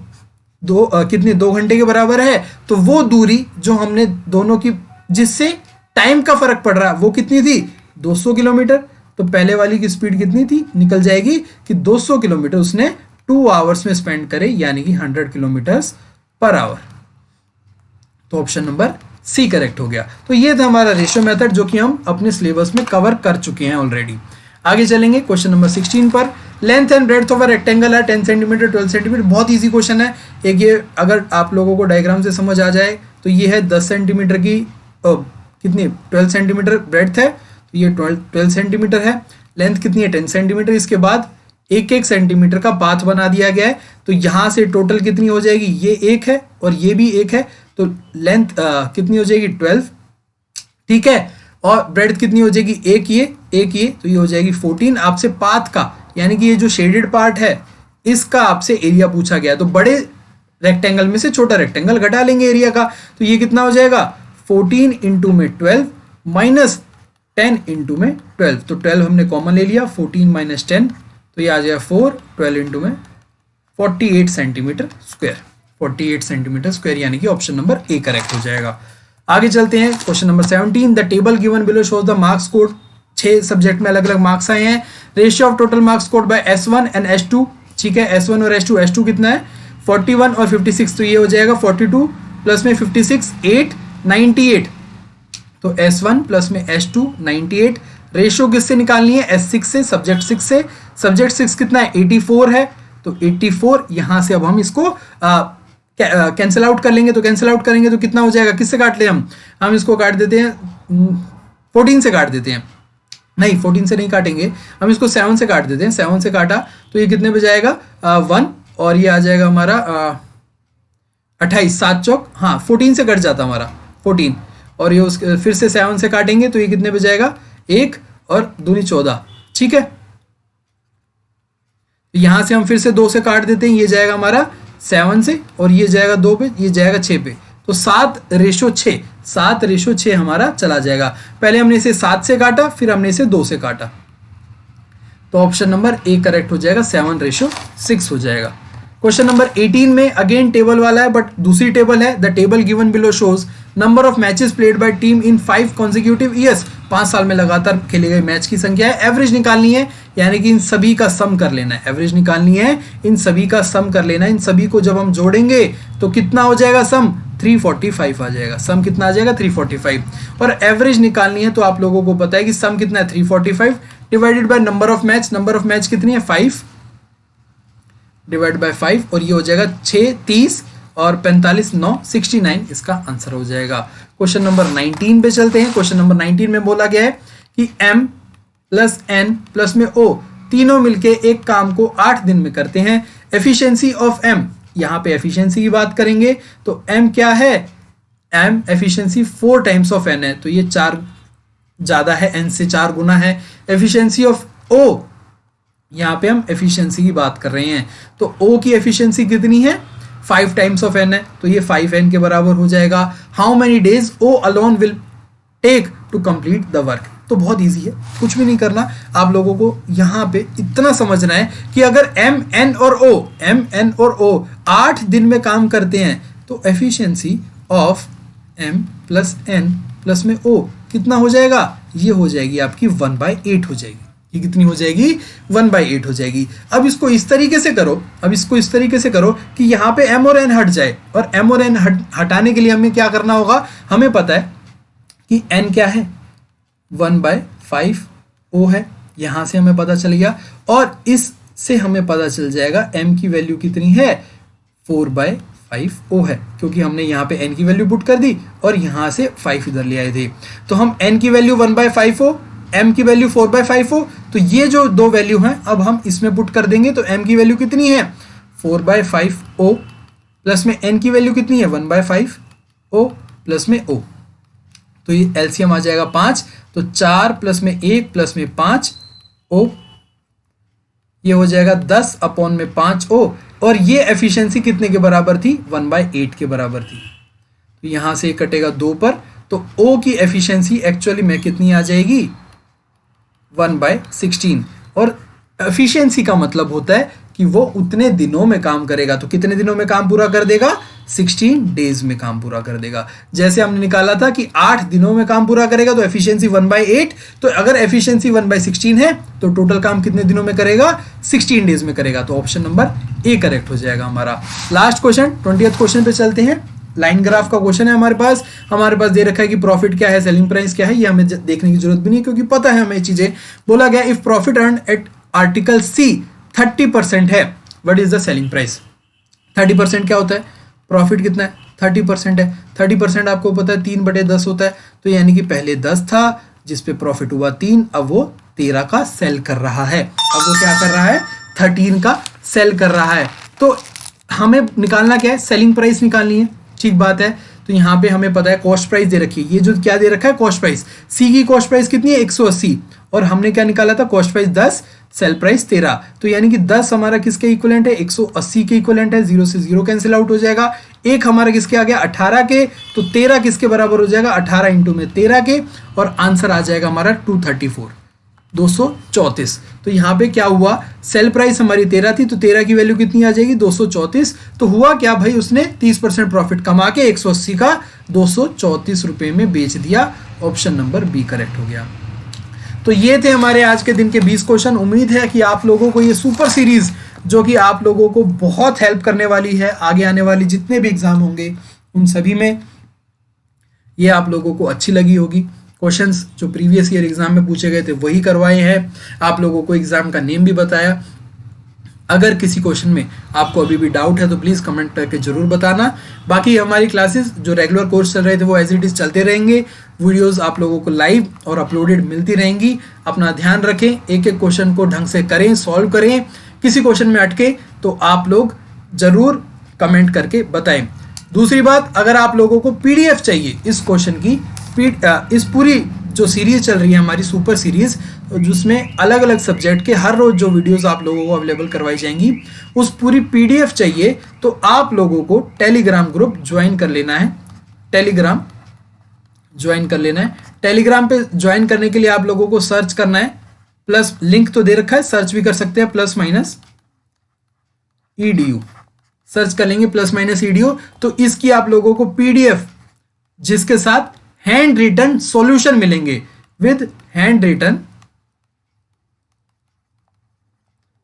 कितनी 2 घंटे के बराबर है, तो वो दूरी जो हमने दोनों की जिससे टाइम का फर्क पड़ रहा है वो कितनी थी, 200 किलोमीटर। तो पहले वाली की स्पीड कितनी थी, निकल जाएगी कि 200 किलोमीटर उसने 2 आवर्स में स्पेंड करे, यानी कि 100 किलोमीटर्स पर आवर। तो ऑप्शन नंबर सी करेक्ट हो गया। तो ये था हमारा रेशियो मेथड जो कि हम अपने सिलेबस में कवर कर चुके हैं ऑलरेडी। आगे चलेंगे क्वेश्चन नंबर 16 पर। Length and breadth of a rectangle है 10 सेंटीमीटर 12 सेंटीमीटर। बहुत इजी क्वेश्चन है। एक ये अगर आप लोगों को डायग्राम से समझ आ जाए तो ये है 10 सेंटीमीटर की कितनी 12 सेंटीमीटर ब्रेड्थ है, तो ये 12 सेंटीमीटर है। लेंथ कितनी है 10 सेंटीमीटर। इसके बाद एक एक सेंटीमीटर का पाथ बना दिया गया है। तो यहाँ से टोटल कितनी हो जाएगी, ये एक है और ये भी एक है, तो लेंथ कितनी हो जाएगी 12, ठीक है। और ब्रेड्थ कितनी हो जाएगी, एक ये, तो ये हो जाएगी 14। आपसे पाथ का यानी कि ये जो शेडेड पार्ट है इसका आपसे एरिया पूछा गया, तो बड़े रेक्टेंगल में से छोटा रेक्टेंगल घटा लेंगे एरिया का। तो ये कितना हो जाएगा 14 इंटू में 12 माइनस 10 इंटू में 12, तो 12 हमने कॉमन ले लिया, 14 माइनस 10 तो ये आ जाएगा 4, 12 इंटू में 48 सेंटीमीटर स्क्वायर, 48 सेंटीमीटर स्क्वायर, यानी कि ऑप्शन नंबर ए करेक्ट हो जाएगा। आगे चलते हैं question number 17। The table given below shows the marks code. 6 subject में अलग अलग मार्क्स आए हैं। Ratio of total marks code by S1 and S2, ठीक है। S1 और S2 कितना है 41 और 56, तो ये हो जाएगा 42 प्लस में 56 8 98, तो S1 प्लस में S2 98। रेशियो किससे निकालनी है, S6 से, सब्जेक्ट 6 से। सब्जेक्ट 6 कितना है 84 है, तो 84 यहां से अब हम इसको कैंसिल आउट कर लेंगे। तो कैंसिल आउट करेंगे तो कितना हो जाएगा, किससे काट ले हम इसको काट देते हैं 14 से काट देते हैं, नहीं 14 से नहीं काटेंगे, हम इसको 7 से काट देते हैं। 7 से काटा तो ये कितने पे जाएगा 1, और ये आ जाएगा हमारा 28, 7 चौक, हाँ 14 से कट जाता हमारा 14, और ये उसके फिर से 7 से काटेंगे तो ये कितने पे जाएगा 1 और 2 14, ठीक है। यहां से हम फिर से 2 से काट देते हैं, ये जाएगा हमारा 7 से, और ये जाएगा 2 पे, ये जाएगा 6 पे, तो 7:6, 7:6 हमारा चला जाएगा। पहले हमने इसे 7 से काटा, फिर हमने इसे 2 से काटा, तो ऑप्शन नंबर ए करेक्ट हो जाएगा, 7:6 हो जाएगा। क्वेश्चन नंबर 18 में अगेन टेबल वाला है, बट दूसरी टेबल है। The table given below shows number of matches played by team in 5 consecutive years. 5 साल में लगातार खेले गए मैच की संख्या है। एवरेज निकालनी है, यानी कि इन सभी का सम कर लेना है। एवरेज निकालनी है, इन सभी का सम कर लेना है। इन सभी को जब हम जोड़ेंगे तो कितना हो जाएगा सम, 345 आ जाएगा। सम कितना आ जाएगा 345, और एवरेज निकालनी है तो आप लोगों को पता है कि सम कितना है 345 divided by number of match. Number of match कितनी है 5 डिवाइड बाय 5, और ये हो जाएगा 6 30 और 45 9 69, इसका आंसर हो जाएगा। क्वेश्चन नंबर 19 पे चलते हैं। क्वेश्चन नंबर 19 में बोला गया है कि m प्लस n प्लस में o तीनों मिलके एक काम को 8 दिन में करते हैं। एफिशिएंसी ऑफ m, यहाँ पे एफिशिएंसी की बात करेंगे तो m क्या है, m efficiency 4 times of n है, तो ये 4 ज्यादा है, n से 4 गुना है। एफिशिएंसी ऑफ o, यहाँ पे हम एफिशिएंसी की बात कर रहे हैं, तो O की एफिशिएंसी कितनी है 5 टाइम्स ऑफ n है, तो ये 5n के बराबर हो जाएगा। How many days O alone will take to complete the work. तो बहुत इजी है, कुछ भी नहीं करना, आप लोगों को यहाँ पे इतना समझना है कि अगर M N और O 8 दिन में काम करते हैं तो efficiency of M plus N plus में O कितना हो जाएगा, ये हो जाएगी आपकी 1/8 हो जाएगी। ये कितनी हो जाएगी 1/8 हो जाएगी। अब इसको इस तरीके से करो कि यहाँ पे m और n हट जाए, और m और n हटाने के लिए हमें क्या करना होगा, हमें पता है कि n क्या है 1/5 O है, यहाँ से हमें पता चल गया, और इससे हमें पता चल जाएगा m की वैल्यू कितनी है 4/5 O है, क्योंकि हमने यहाँ पे n की वैल्यू पुट कर दी और यहाँ से 5 इधर ले आए थे। तो हम n की वैल्यू 1/5 हो, m की वैल्यू 4/5 हो, तो ये जो दो वैल्यू हैं अब हम इसमें पुट कर देंगे, तो m की वैल्यू कितनी है 4/5 O प्लस में n की वैल्यू कितनी है 1/5 O प्लस में O, तो ये एलसीएम आ जाएगा 5, तो 4 प्लस में 1 प्लस में 5 O, ये हो जाएगा 10/5 O, और ये एफिशिएंसी कितने के बराबर थी 1/8 के बराबर थी। तो यहां से कटेगा 2 पर, तो ओ की एफिशिएंसी एक्चुअली में कितनी आ जाएगी 1/16। और एफिशिएंसी का मतलब होता है कि वो उतने दिनों में काम करेगा। तो कितने दिनों में काम पूरा कर देगा 16 डेज में काम पूरा कर देगा। जैसे हमने निकाला था कि 8 दिनों में काम पूरा करेगा तो एफिशिएंसी 1/8। तो अगर एफिशिएंसी 1/16 है तो टोटल काम कितने दिनों में करेगा 16 डेज में करेगा। तो ऑप्शन नंबर ए करेक्ट हो जाएगा हमारा। लास्ट क्वेश्चन 20th क्वेश्चन पे चलते हैं। लाइन ग्राफ का क्वेश्चन है हमारे पास दे रखा है कि प्रॉफिट क्या है, सेलिंग प्राइस क्या है, ये हमें देखने की जरूरत भी नहीं क्योंकि पता है हमें चीजें। बोला गया if profit earn at article C 30% है, what is the selling price. 30% क्या होता है, प्रॉफिट कितना है 30% है। 30% आपको पता है 3/10 होता है। तो यानी कि पहले 10 था जिसपे प्रॉफिट हुआ 3, अब वो 13 का सेल कर रहा है। अब वो क्या कर रहा है 13 का सेल कर रहा है। तो हमें निकालना क्या है, सेलिंग प्राइस निकालनी है, ठीक बात है। तो यहाँ पे हमें पता है कॉस्ट प्राइस दे रखी है, ये जो क्या दे रखा है कॉस्ट प्राइस, सी की कॉस्ट प्राइस कितनी है 180 और हमने क्या निकाला था कॉस्ट प्राइस 10, सेल प्राइस 13। तो यानी कि 10 हमारा किसके इक्विवेलेंट है 180 के इक्विवेलेंट है, 0 से 0 कैंसिल आउट हो जाएगा। एक हमारा किसके आ गया 18 के, तो 13 किसके बराबर हो जाएगा 18 इंटू में 13 के, और आंसर आ जाएगा हमारा 234 234। तो यहाँ पे क्या हुआ, सेल प्राइस हमारी 13 थी तो 13 की वैल्यू कितनी आ जाएगी 234। तो हुआ क्या भाई, उसने 30% प्रॉफिट कमा के 180 का 234 रुपए में बेच दिया। ऑप्शन नंबर बी करेक्ट हो गया। तो ये थे हमारे आज के दिन के 20 क्वेश्चन। उम्मीद है कि आप लोगों को ये सुपर सीरीज जो कि आप लोगों को बहुत हेल्प करने वाली है, आगे आने वाली जितने भी एग्जाम होंगे उन सभी में ये आप लोगों को अच्छी लगी होगी। क्वेश्चंस जो प्रीवियस ईयर एग्जाम में पूछे गए थे वही करवाए हैं, आप लोगों को एग्जाम का नेम भी बताया। अगर किसी क्वेश्चन में आपको अभी भी डाउट है तो प्लीज़ कमेंट करके जरूर बताना। बाकी हमारी क्लासेस जो रेगुलर कोर्स चल रहे थे वो एज इट इज चलते रहेंगे, वीडियोस आप लोगों को लाइव और अपलोडेड मिलती रहेंगी। अपना ध्यान रखें, एक एक क्वेश्चन को ढंग से करें, सॉल्व करें। किसी क्वेश्चन में अटके तो आप लोग जरूर कमेंट करके बताएं। दूसरी बात, अगर आप लोगों को पीडीएफ चाहिए इस क्वेश्चन की, इस पूरी जो सीरीज चल रही है हमारी सुपर सीरीज, जिसमें अलग अलग सब्जेक्ट के हर रोज जो वीडियोस आप लोगों को अवेलेबल करवाई जाएंगी, उस पूरी पीडीएफ चाहिए तो आप लोगों को टेलीग्राम ग्रुप ज्वाइन कर लेना है। टेलीग्राम पे ज्वाइन करने के लिए आप लोगों को सर्च करना है, प्लस लिंक तो दे रखा है, सर्च भी कर सकते हैं +-edu, सर्च कर लेंगे +-edu। तो इसकी आप लोगों को पीडीएफ जिसके साथ हैंड रिटन सॉल्यूशन मिलेंगे, विद हैंड रिटन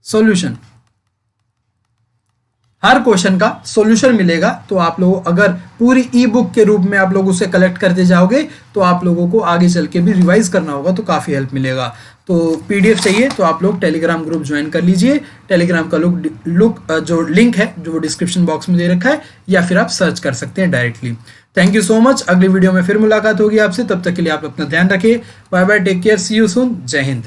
सॉल्यूशन, हर क्वेश्चन का सॉल्यूशन मिलेगा। तो आप लोग अगर पूरी ई बुक के रूप में आप लोग उसे कलेक्ट करते जाओगे तो आप लोगों को आगे चल के भी रिवाइज करना होगा तो काफी हेल्प मिलेगा। तो पीडीएफ चाहिए तो आप लोग टेलीग्राम ग्रुप ज्वाइन कर लीजिए। टेलीग्राम का जो लिंक है जो डिस्क्रिप्शन बॉक्स में दे रखा है, या फिर आप सर्च कर सकते हैं directly. Thank you so much. अगली वीडियो में फिर मुलाकात होगी आपसे, तब तक के लिए आप अपना ध्यान रखिए। Bye bye, take care, see you soon, जय हिंद।